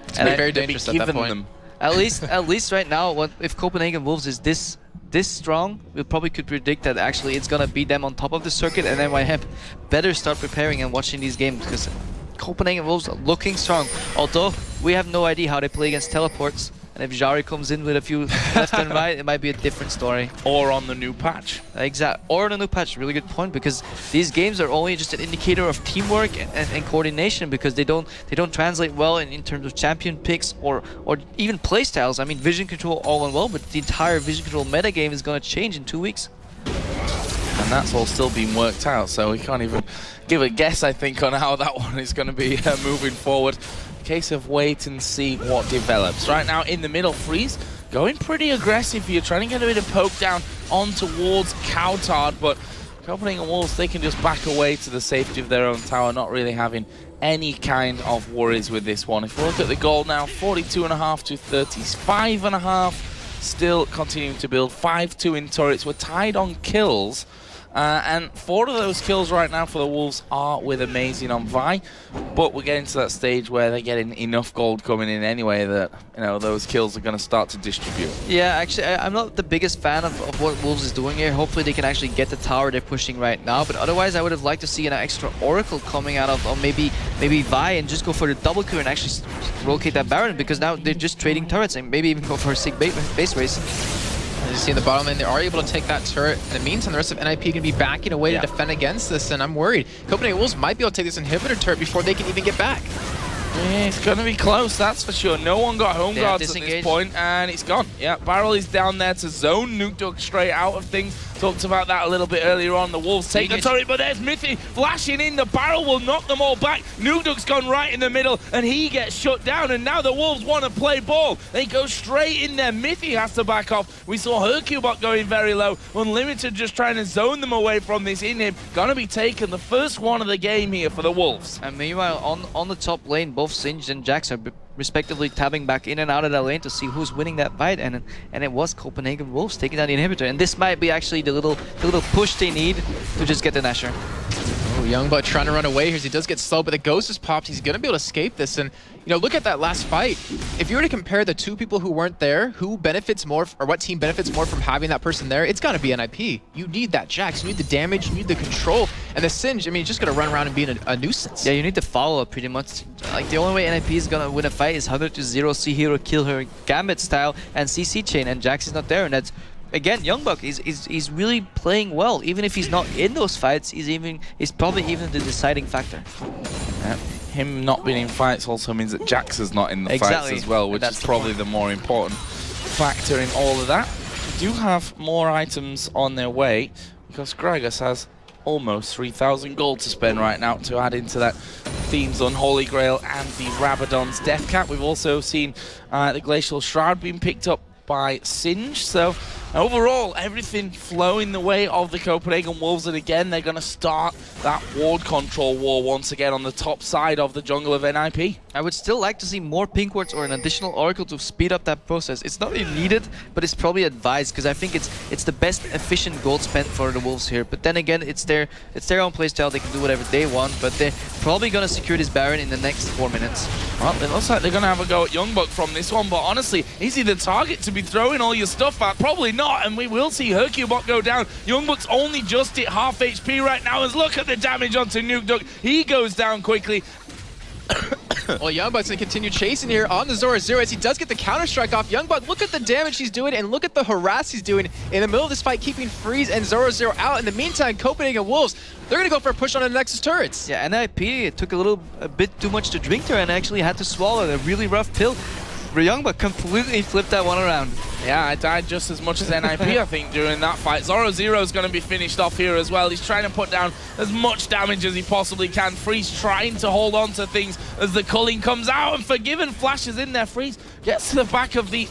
It's very dangerous at that point. Them. At least right now, if Copenhagen Wolves is this strong, we probably could predict that actually it's gonna beat them on top of the circuit, and NYM better start preparing and watching these games because Copenhagen Wolves are looking strong. Although we have no idea how they play against teleports. And if Jari comes in with a few left and right, it might be a different story. Or on the new patch. Exactly. Or on the new patch. Really good point, because these games are only just an indicator of teamwork and coordination, because they don't translate well in terms of champion picks or even playstyles. I mean, vision control all and well, but the entire vision control metagame is going to change in 2 weeks. And that's all still being worked out, so we can't even give a guess, I think, on how that one is going to be moving forward. Case of wait and see what develops. Right now in the middle, Freeze going pretty aggressive here, trying to get a bit of poke down on towards Kautar, but Copenhagen Wolves, they can just back away to the safety of their own tower, not really having any kind of worries with this one. If we look at the goal now, 42.5 to 35.5, still continuing to build, 5-2 in turrets. We're tied on kills. And 4 of those kills right now for the Wolves are with Amazing on Vi, but we're getting to that stage where they're getting enough gold coming in anyway that, you know, those kills are going to start to distribute. Yeah, actually, I'm not the biggest fan of what Wolves is doing here. Hopefully they can actually get the tower they're pushing right now, but otherwise I would have liked to see an extra Oracle coming out of, or maybe Vi, and just go for the double Q and actually rotate that Baron, because now they're just trading turrets, and maybe even go for a sick base race. As you see in the bottom lane, they are able to take that turret. In the meantime, the rest of NIP can be backing away to defend against this, and I'm worried. Copenhagen Wolves might be able to take this inhibitor turret before they can even get back. Yeah, it's going to be close, that's for sure. No one got home guards at this point, and it's gone. Yeah, Barrel is down there to zone. Nukdog straight out of things Talked about that a little bit earlier on. The Wolves take the turret, but there's Mithy flashing in. The barrel will knock them all back. Nukduk's gone right in the middle, and he gets shut down. And now the Wolves want to play ball. They go straight in there. Mithy has to back off. We saw Hercubot going very low. Unlimited just trying to zone them away from this inhib. Gonna be taken the first one of the game here for the Wolves. And meanwhile, on the top lane, both Singed and Jax are respectively tabbing back in and out of that lane to see who's winning that fight, and it was Copenhagen Wolves taking down the inhibitor, and this might be actually the little push they need to just get the Nashor. Oh, Youngblood trying to run away here. He does get slow, but the ghost is popped. He's going to be able to escape this. And, you know, look at that last fight. If you were to compare the two people who weren't there, who benefits more, or what team benefits more from having that person there, it's got to be NIP. You need that Jax. You need the damage. You need the control. And the Singe, I mean, he's just going to run around and be a nuisance. Yeah, you need the follow-up pretty much. Like, the only way NIP is going to win a fight is 100-0, see hero, kill her, Gambit style, and CC chain, and Jax is not there, and that's... Again, Youngbuck is really playing well. Even if he's not in those fights, he's probably even the deciding factor. Yeah. Him not being in fights also means that Jax is not in the fights as well, which is probably the more important factor in all of that. We do have more items on their way because Gragas has almost 3,000 gold to spend right now to add into that Theme's Unholy Grail and the Rabadon's Death Cap. We've also seen the Glacial Shroud being picked up by Singe, so overall everything flowing the way of the Copenhagen Wolves, and again they're going to start that ward control war once again on the top side of the jungle of NIP. I would still like to see more pink wards or an additional oracle to speed up that process. It's not really needed, but it's probably advised because I think it's the best efficient gold spent for the Wolves here. But then again, it's their own playstyle. They can do whatever they want, but they're probably going to secure this Baron in the next 4 minutes. Well, it looks like they're going to have a go at Youngbuck from this one, but honestly, is he the target to be throwing all your stuff at? Probably not, and we will see Hercubot go down. Youngbuck's only just hit half HP right now, as look at the damage onto Nukduk. He goes down quickly. Well, Youngbuck's going to continue chasing here on the Zora Zero as he does get the counter-strike off. Youngbuck, look at the damage he's doing and look at the harass he's doing in the middle of this fight, keeping Freeze and Zora Zero out. In the meantime, Copenhagen Wolves, they're going to go for a push on the Nexus turrets. Yeah, NIP, it took a bit too much to drink there and actually had to swallow a really rough pill. Youngbuck completely flipped that one around. Yeah, I died just as much as NIP, I think, during that fight. Zoro Zero's going to be finished off here as well. He's trying to put down as much damage as he possibly can. Freeze trying to hold on to things as the culling comes out, and Forgiven flashes in there. Freeze gets to the back of the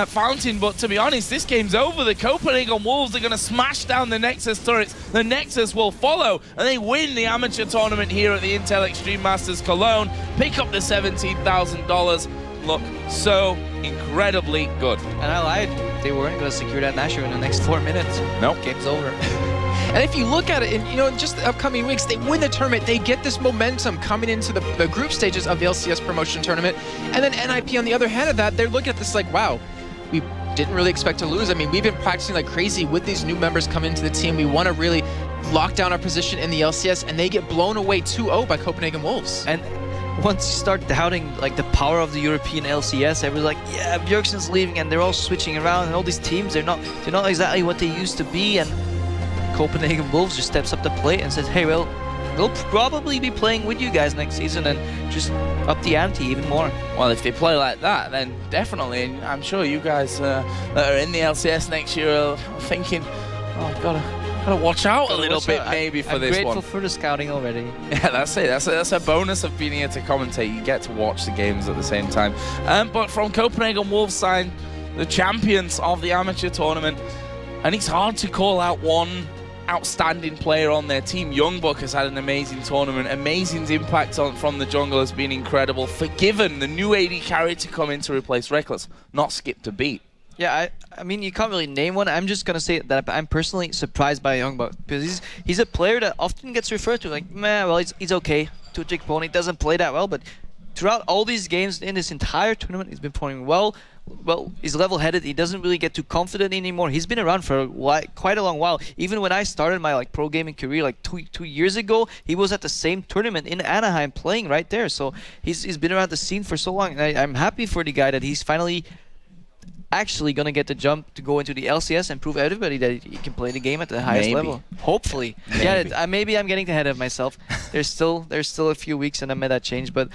fountain, but to be honest, this game's over. The Copenhagen Wolves are going to smash down the Nexus turrets. The Nexus will follow, and they win the amateur tournament here at the Intel Extreme Masters Cologne. Pick up the $17,000. Look so incredibly good. And I lied. They weren't going to secure that Nashor in the next 4 minutes. Nope. Game's over. And if you look at it, in, you know, just the upcoming weeks, they win the tournament, they get this momentum coming into the group stages of the LCS promotion tournament. And then NIP, on the other hand of that, they're looking at this like, wow, we didn't really expect to lose. I mean, we've been practicing like crazy with these new members coming into the team. We want to really lock down our position in the LCS, and they get blown away 2-0 by Copenhagen Wolves. And once you start doubting like the power of the European LCS, everyone's like, yeah, Bjergsen's leaving, and they're all switching around, and all these teams, they're not exactly what they used to be. And Copenhagen Wolves just steps up the plate and says, hey, well, we'll probably be playing with you guys next season, and just up the ante even more. Well, if they play like that, then definitely, and I'm sure you guys that are in the LCS next year are thinking, oh, gotta watch out a little bit maybe for this one. I'm grateful for the scouting already. Yeah, that's it. That's a bonus of being here to commentate. You get to watch the games at the same time. But from Copenhagen Wolves side, the champions of the amateur tournament, and it's hard to call out one outstanding player on their team. Youngbuck has had an amazing tournament. Amazing's impact from the jungle has been incredible. Forgiven, the new AD carry to come in to replace Reckless, not skipped a beat. Yeah, I mean, you can't really name one. I'm just going to say that I'm personally surprised by Youngbuck, because he's a player that often gets referred to like, man, well, he's okay. Two-trick pony, doesn't play that well, but throughout all these games in this entire tournament, he's been playing well. Well, he's level-headed. He doesn't really get too confident anymore. He's been around for quite a long while. Even when I started my pro gaming career like two years ago, he was at the same tournament in Anaheim playing right there. So he's been around the scene for so long. And I'm happy for the guy that he's finally actually gonna get the jump to go into the LCS and prove everybody that he can play the game at the highest level. Hopefully. Maybe. Yeah, maybe I'm getting ahead of myself. There's still a few weeks and I made that change, but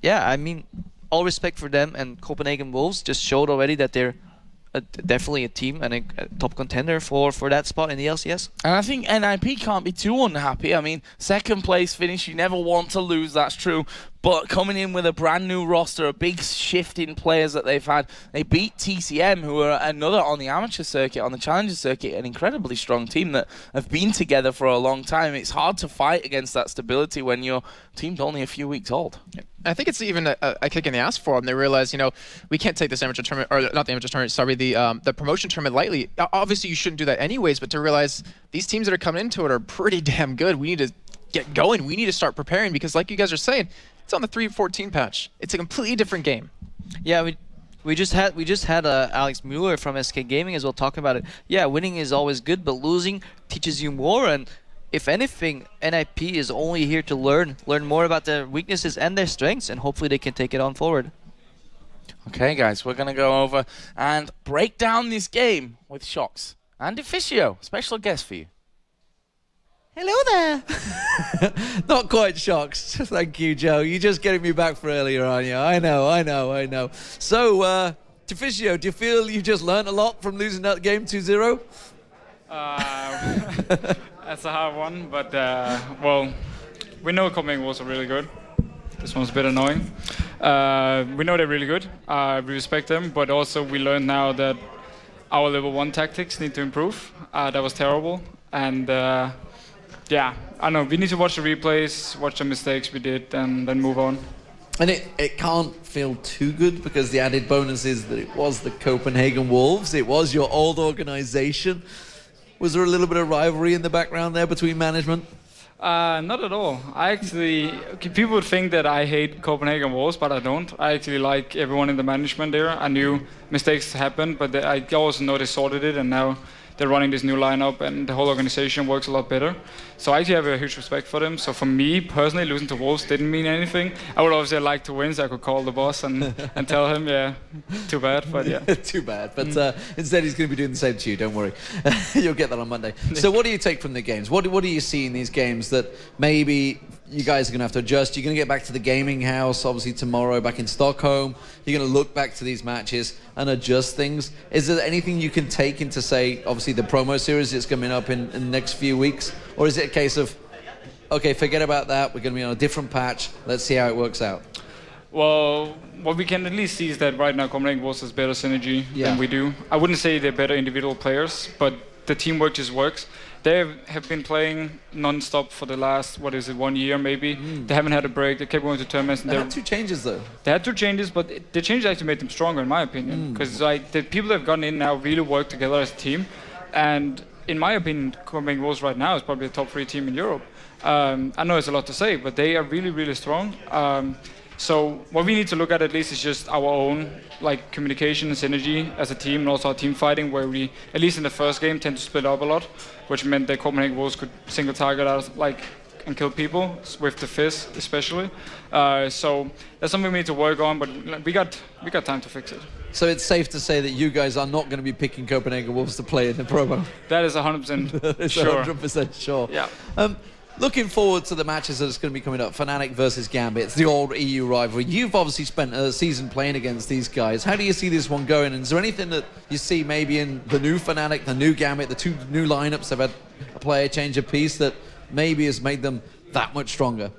yeah, I mean, all respect for them, and Copenhagen Wolves just showed already that they're definitely a team and a top contender for that spot in the LCS. And I think NIP can't be too unhappy. I mean, second place finish, you never want to lose, that's true. But coming in with a brand new roster, a big shift in players that they've had, they beat TCM, who are another on the amateur circuit, on the challenger circuit, an incredibly strong team that have been together for a long time. It's hard to fight against that stability when your team's only a few weeks old. I think it's even a kick in the ass for them. They realize, we can't take this amateur tournament, or not the amateur tournament, sorry, the promotion tournament lightly. Obviously, you shouldn't do that anyways, but to realize these teams that are coming into it are pretty damn good. We need to get going. We need to start preparing because, like you guys are saying, it's on the 3.14 patch. It's a completely different game. Yeah, we just had Alex Mueller from SK Gaming as well talking about it. Yeah, winning is always good, but losing teaches you more. And if anything, NIP is only here to learn more about their weaknesses and their strengths, and hopefully they can take it on forward. Okay, guys, we're going to go over and break down this game with Shocks and Deficio, special guest for you. Hello there. Not quite Shocks. Thank you, Joe. You're just getting me back for earlier, aren't you? I know. So, Deficio, do you feel you just learned a lot from losing that game 2-0? That's a hard one, but well, we know Copenhagen was really good. This one's a bit annoying. We know they're really good. We respect them, but also we learned now that our level 1 tactics need to improve. That was terrible, and yeah, I know. We need to watch the replays, watch the mistakes we did, and then move on. And it can't feel too good because the added bonus is that it was the Copenhagen Wolves. It was your old organization. Was there a little bit of rivalry in the background there between management? Not at all. People would think that I hate Copenhagen Wolves, but I don't. I actually like everyone in the management there. I knew mistakes happened, but I also know they sorted it, and now they're running this new lineup, and the whole organization works a lot better. So I actually have a huge respect for them. So for me, personally, losing to Wolves didn't mean anything. I would obviously like to win, so I could call the boss and tell him, yeah, too bad, but yeah. Too bad, but instead he's going to be doing the same to you, don't worry. You'll get that on Monday. So what do you take from the games? What do you see in these games that maybe you guys are going to have to adjust? You're going to get back to the gaming house, obviously tomorrow, back in Stockholm. You're going to look back to these matches and adjust things. Is there anything you can take into, say, obviously the promo series that's coming up in the next few weeks? Or is it a case of, okay, forget about that, we're going to be on a different patch, let's see how it works out? Well, what we can at least see is that right now Copenhagen Wolves has better synergy than we do. I wouldn't say they're better individual players, but the teamwork just works. They have been playing non-stop for the last, 1 year maybe. They haven't had a break. They kept going to tournaments. They had 2 changes though. They had 2 changes, but the changes actually made them stronger in my opinion. Because like the people that have gotten in now really work together as a team. And in my opinion, Copenhagen Wolves right now is probably a top 3 team in Europe. I know it's a lot to say, but they are really, really strong. So what we need to look at least is just our own like communication and synergy as a team, and also our team fighting, where we, at least in the first game, tend to split up a lot, which meant that Copenhagen Wolves could single target us and kill people with the Fizz especially. So that's something we need to work on, but we got time to fix it. So it's safe to say that you guys are not going to be picking Copenhagen Wolves to play in the promo? That is 100% sure. 100% sure. Yeah. Looking forward to the matches that is going to be coming up, Fnatic versus Gambit. It's the old EU rivalry. You've obviously spent a season playing against these guys. How do you see this one going? And is there anything that you see maybe in the new Fnatic, the new Gambit, the 2 new lineups have had a player change of piece that maybe has made them that much stronger?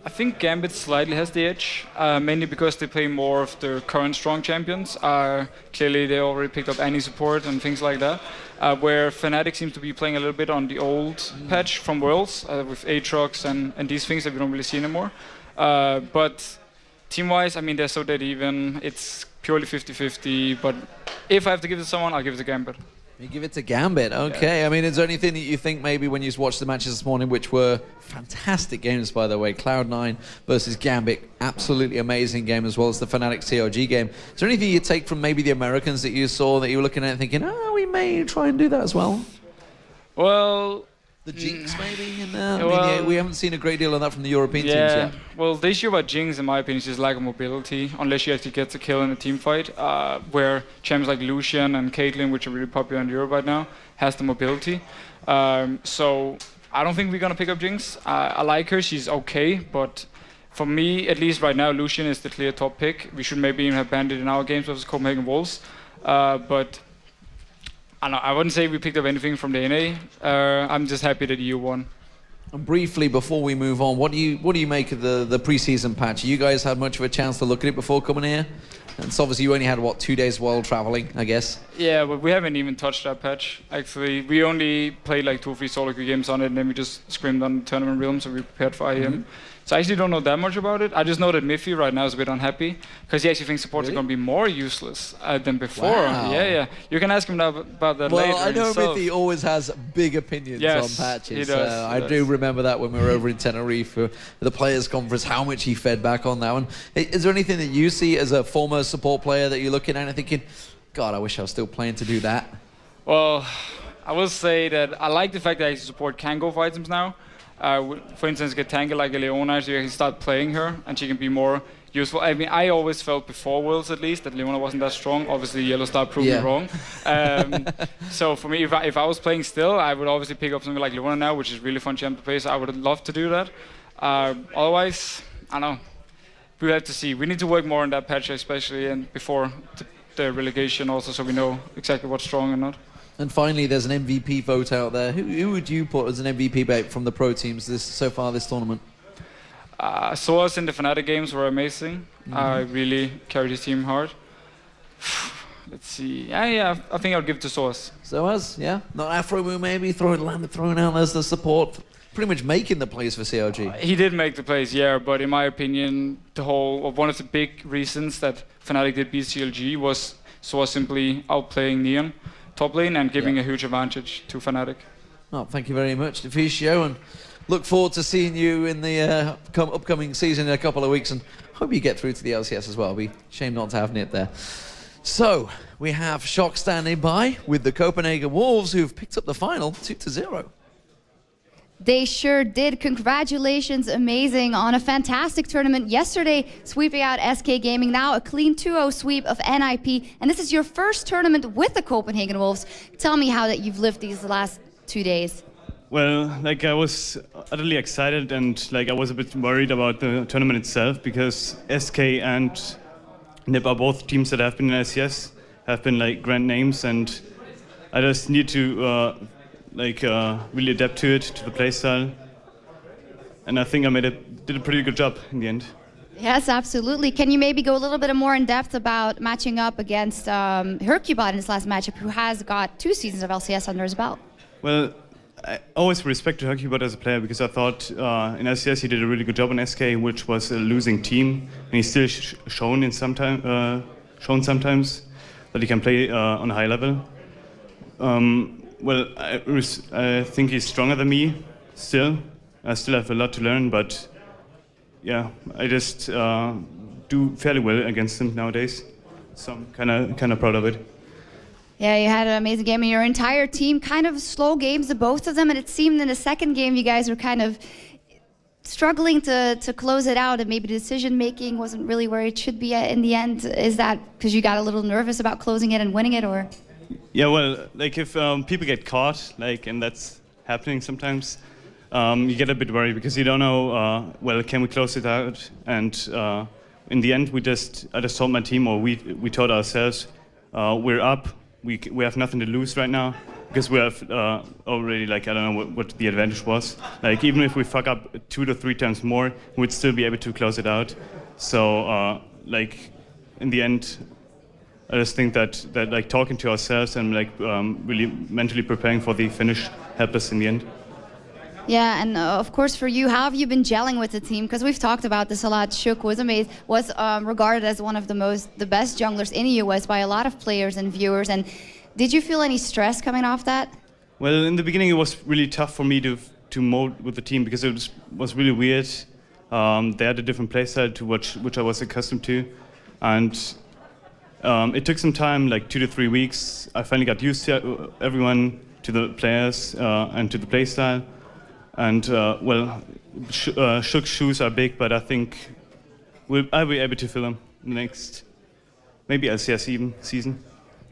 I think Gambit slightly has the edge, mainly because they play more of the current strong champions. Clearly, they already picked up any support and things like that. Where Fnatic seems to be playing a little bit on the old patch from Worlds with Aatrox and these things that we don't really see anymore. But team-wise, I mean, they're so dead even. It's purely 50-50. But if I have to give it to someone, I'll give it to Gambit. You give it to Gambit, okay. Yeah. I mean, is there anything that you think maybe when you watched the matches this morning, which were fantastic games, by the way, Cloud9 versus Gambit, absolutely amazing game, as well as the Fnatic COG game. Is there anything you take from maybe the Americans that you saw that you were looking at and thinking, we may try and do that as well? Well, the Jinx maybe in there? I mean, we haven't seen a great deal of that from the European teams yet. Well, the issue about Jinx, in my opinion, is just lack of mobility, unless you actually get a kill in a team fight, where champions like Lucian and Caitlyn, which are really popular in Europe right now, has the mobility. So I don't think we're going to pick up Jinx. I like her, she's okay, but for me, at least right now, Lucian is the clear top pick. We should maybe even have Bandit in our games versus Copenhagen Wolves. But I don't know, I wouldn't say we picked up anything from the NA. I'm just happy that EU won. And briefly, before we move on, what do you make of the preseason patch? You guys had much of a chance to look at it before coming here? And so obviously you only had, 2 days while traveling, I guess? Yeah, but we haven't even touched that patch, actually. We only played like 2 or 3 solo queue games on it, and then we just scrimmed on tournament realm, so we prepared for IEM. So I actually don't know that much about it. I just know that Miffy right now is a bit unhappy, because he actually thinks supports are going to be more useless than before. Wow. Yeah. You can ask him about that Well, later. I know himself. Miffy always has big opinions Yes, on patches. he does, I do remember that when we were over in Tenerife for the Players' Conference, how much he fed back on that one. Is there anything that you see as a former support player that you're looking at and thinking, God, I wish I was still playing to do that? Well, I will say that I like the fact that I support can go for items now. For instance, get Tangle like a Leona, so you can start playing her, and she can be more useful. I mean, I always felt before Worlds at least that Leona wasn't that strong. Obviously, Yellow Star proved me wrong. So for me, if I was playing still, I would obviously pick up something like Leona now, which is really fun champ to play. So I would love to do that. Otherwise, I don't know. We have to see. We need to work more on that patch, especially and before the relegation, also, so we know exactly what's strong and not. And finally, there's an MVP vote out there. Who would you put as an MVP vote from the pro teams so far this tournament? Soas in the Fnatic games were amazing. Really carried his team hard. Let's see. Yeah, I think I'll give it to Soas. Soas, yeah? Not Afromu maybe, throwing out as the support. Pretty much making the plays for CLG. He did make the plays, yeah, but in my opinion, one of the big reasons that Fnatic did beat CLG was Soas simply outplaying Neon top lane and giving a huge advantage to Fnatic. Oh, thank you very much, Deficio, and look forward to seeing you in the upcoming season in a couple of weeks, and hope you get through to the LCS as well. It'd be a shame not to have Nip there. So, we have Shock standing by with the Copenhagen Wolves, who've picked up the final 2-0. They sure did. Congratulations, amazing on a fantastic tournament yesterday, sweeping out SK Gaming. Now a clean 2-0 sweep of NIP, and this is your first tournament with the Copenhagen Wolves. Tell me how that you've lived these last 2 days. Well, I was utterly excited, and I was a bit worried about the tournament itself, because SK and NIP are both teams that have been in LCS, have been grand names, and I just need to really adapt to it, to the playstyle, and I think I did a pretty good job in the end. Yes, absolutely. Can you maybe go a little bit more in depth about matching up against Hercubot in his last matchup, who has got 2 seasons of LCS under his belt? Well, I always respected Hercubot as a player, because I thought in LCS he did a really good job in SK, which was a losing team, and he's still shown sometimes that he can play on a high level. Well, I think he's stronger than me still. I still have a lot to learn, but yeah, I just do fairly well against him nowadays. So I'm kind of proud of it. Yeah, you had an amazing game, and your entire team kind of slow games, the both of them, and it seemed in the second game you guys were kind of struggling to close it out, and maybe decision making wasn't really where it should be in the end. Is that because you got a little nervous about closing it and winning it, or? Yeah, well, if people get caught, and that's happening sometimes, you get a bit worried, because you don't know, can we close it out? And in the end, I just told my team, or we told ourselves, we're up, we have nothing to lose right now, because we have already, I don't know what the advantage was. Even if we fuck up 2 to 3 times more, we'd still be able to close it out. So, in the end, I just think that talking to ourselves and really mentally preparing for the finish helped us in the end. Yeah, and of course for you, how have you been gelling with the team? Because we've talked about this a lot. Shook was regarded as one of the best junglers in the US by a lot of players and viewers. And did you feel any stress coming off that? Well, in the beginning it was really tough for me to mold with the team, because it was really weird. They had a different playstyle to which I was accustomed to, and it took some time, 2 to 3 weeks. I finally got used to everyone, to the players, and to the playstyle. And Shook's shoes are big, but I think I'll be able to fill them in the next, maybe LCS even season.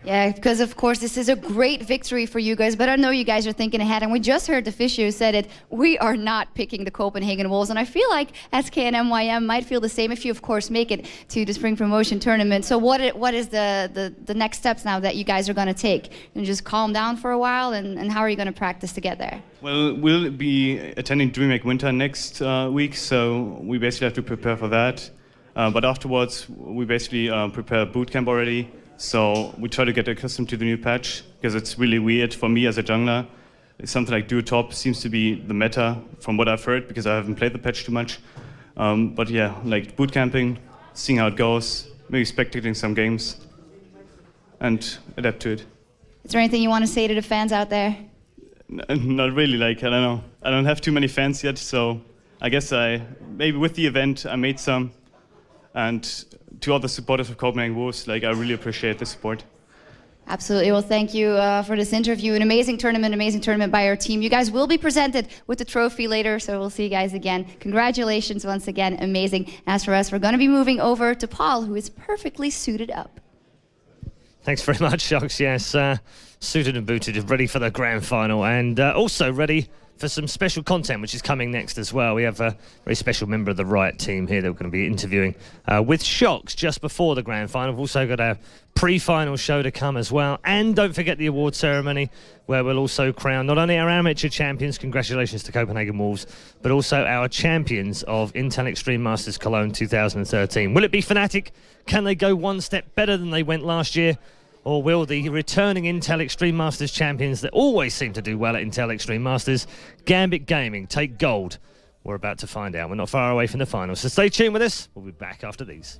Yeah, because of course this is a great victory for you guys, but I know you guys are thinking ahead, and we just heard the Fisher said it, we are not picking the Copenhagen Wolves, and I feel like SK and MYM might feel the same if you of course make it to the Spring Promotion Tournament. So what is the next steps now that you guys are going to take? And just calm down for a while, and how are you going to practice to get there? Well, we'll be attending DreamHack Winter next week, so we basically have to prepare for that. But afterwards, we basically prepare boot camp already. So we try to get accustomed to the new patch, because it's really weird for me as a jungler. Something like duo top seems to be the meta from what I've heard, because I haven't played the patch too much. But yeah, like boot camping, seeing how it goes, maybe spectating some games, and adapt to it. Is there anything you want to say to the fans out there? Not really, like, I don't know. I don't have too many fans yet, so I guess maybe with the event I made some. And to all the supporters of Copenhagen Wolves, like, I really appreciate the support. Absolutely. Well, thank you for this interview. An amazing tournament by our team. You guys will be presented with the trophy later, so we'll see you guys again. Congratulations once again. Amazing. As for us, we're going to be moving over to Paul, who is perfectly suited up. Thanks very much, Shocks. Yes, suited and booted, ready for the grand final, and also ready for some special content, which is coming next as well. We have a very special member of the Riot team here that we're going to be interviewing with Shocks just before the grand final. We've also got a pre-final show to come as well. And don't forget the award ceremony, where we'll also crown not only our amateur champions, congratulations to Copenhagen Wolves, but also our champions of Intel Extreme Masters Cologne 2013. Will it be Fnatic? Can they go one step better than they went last year? Or will the returning Intel Extreme Masters champions that always seem to do well at Intel Extreme Masters, Gambit Gaming, take gold? We're about to find out. We're not far away from the final, so stay tuned with us. We'll be back after these.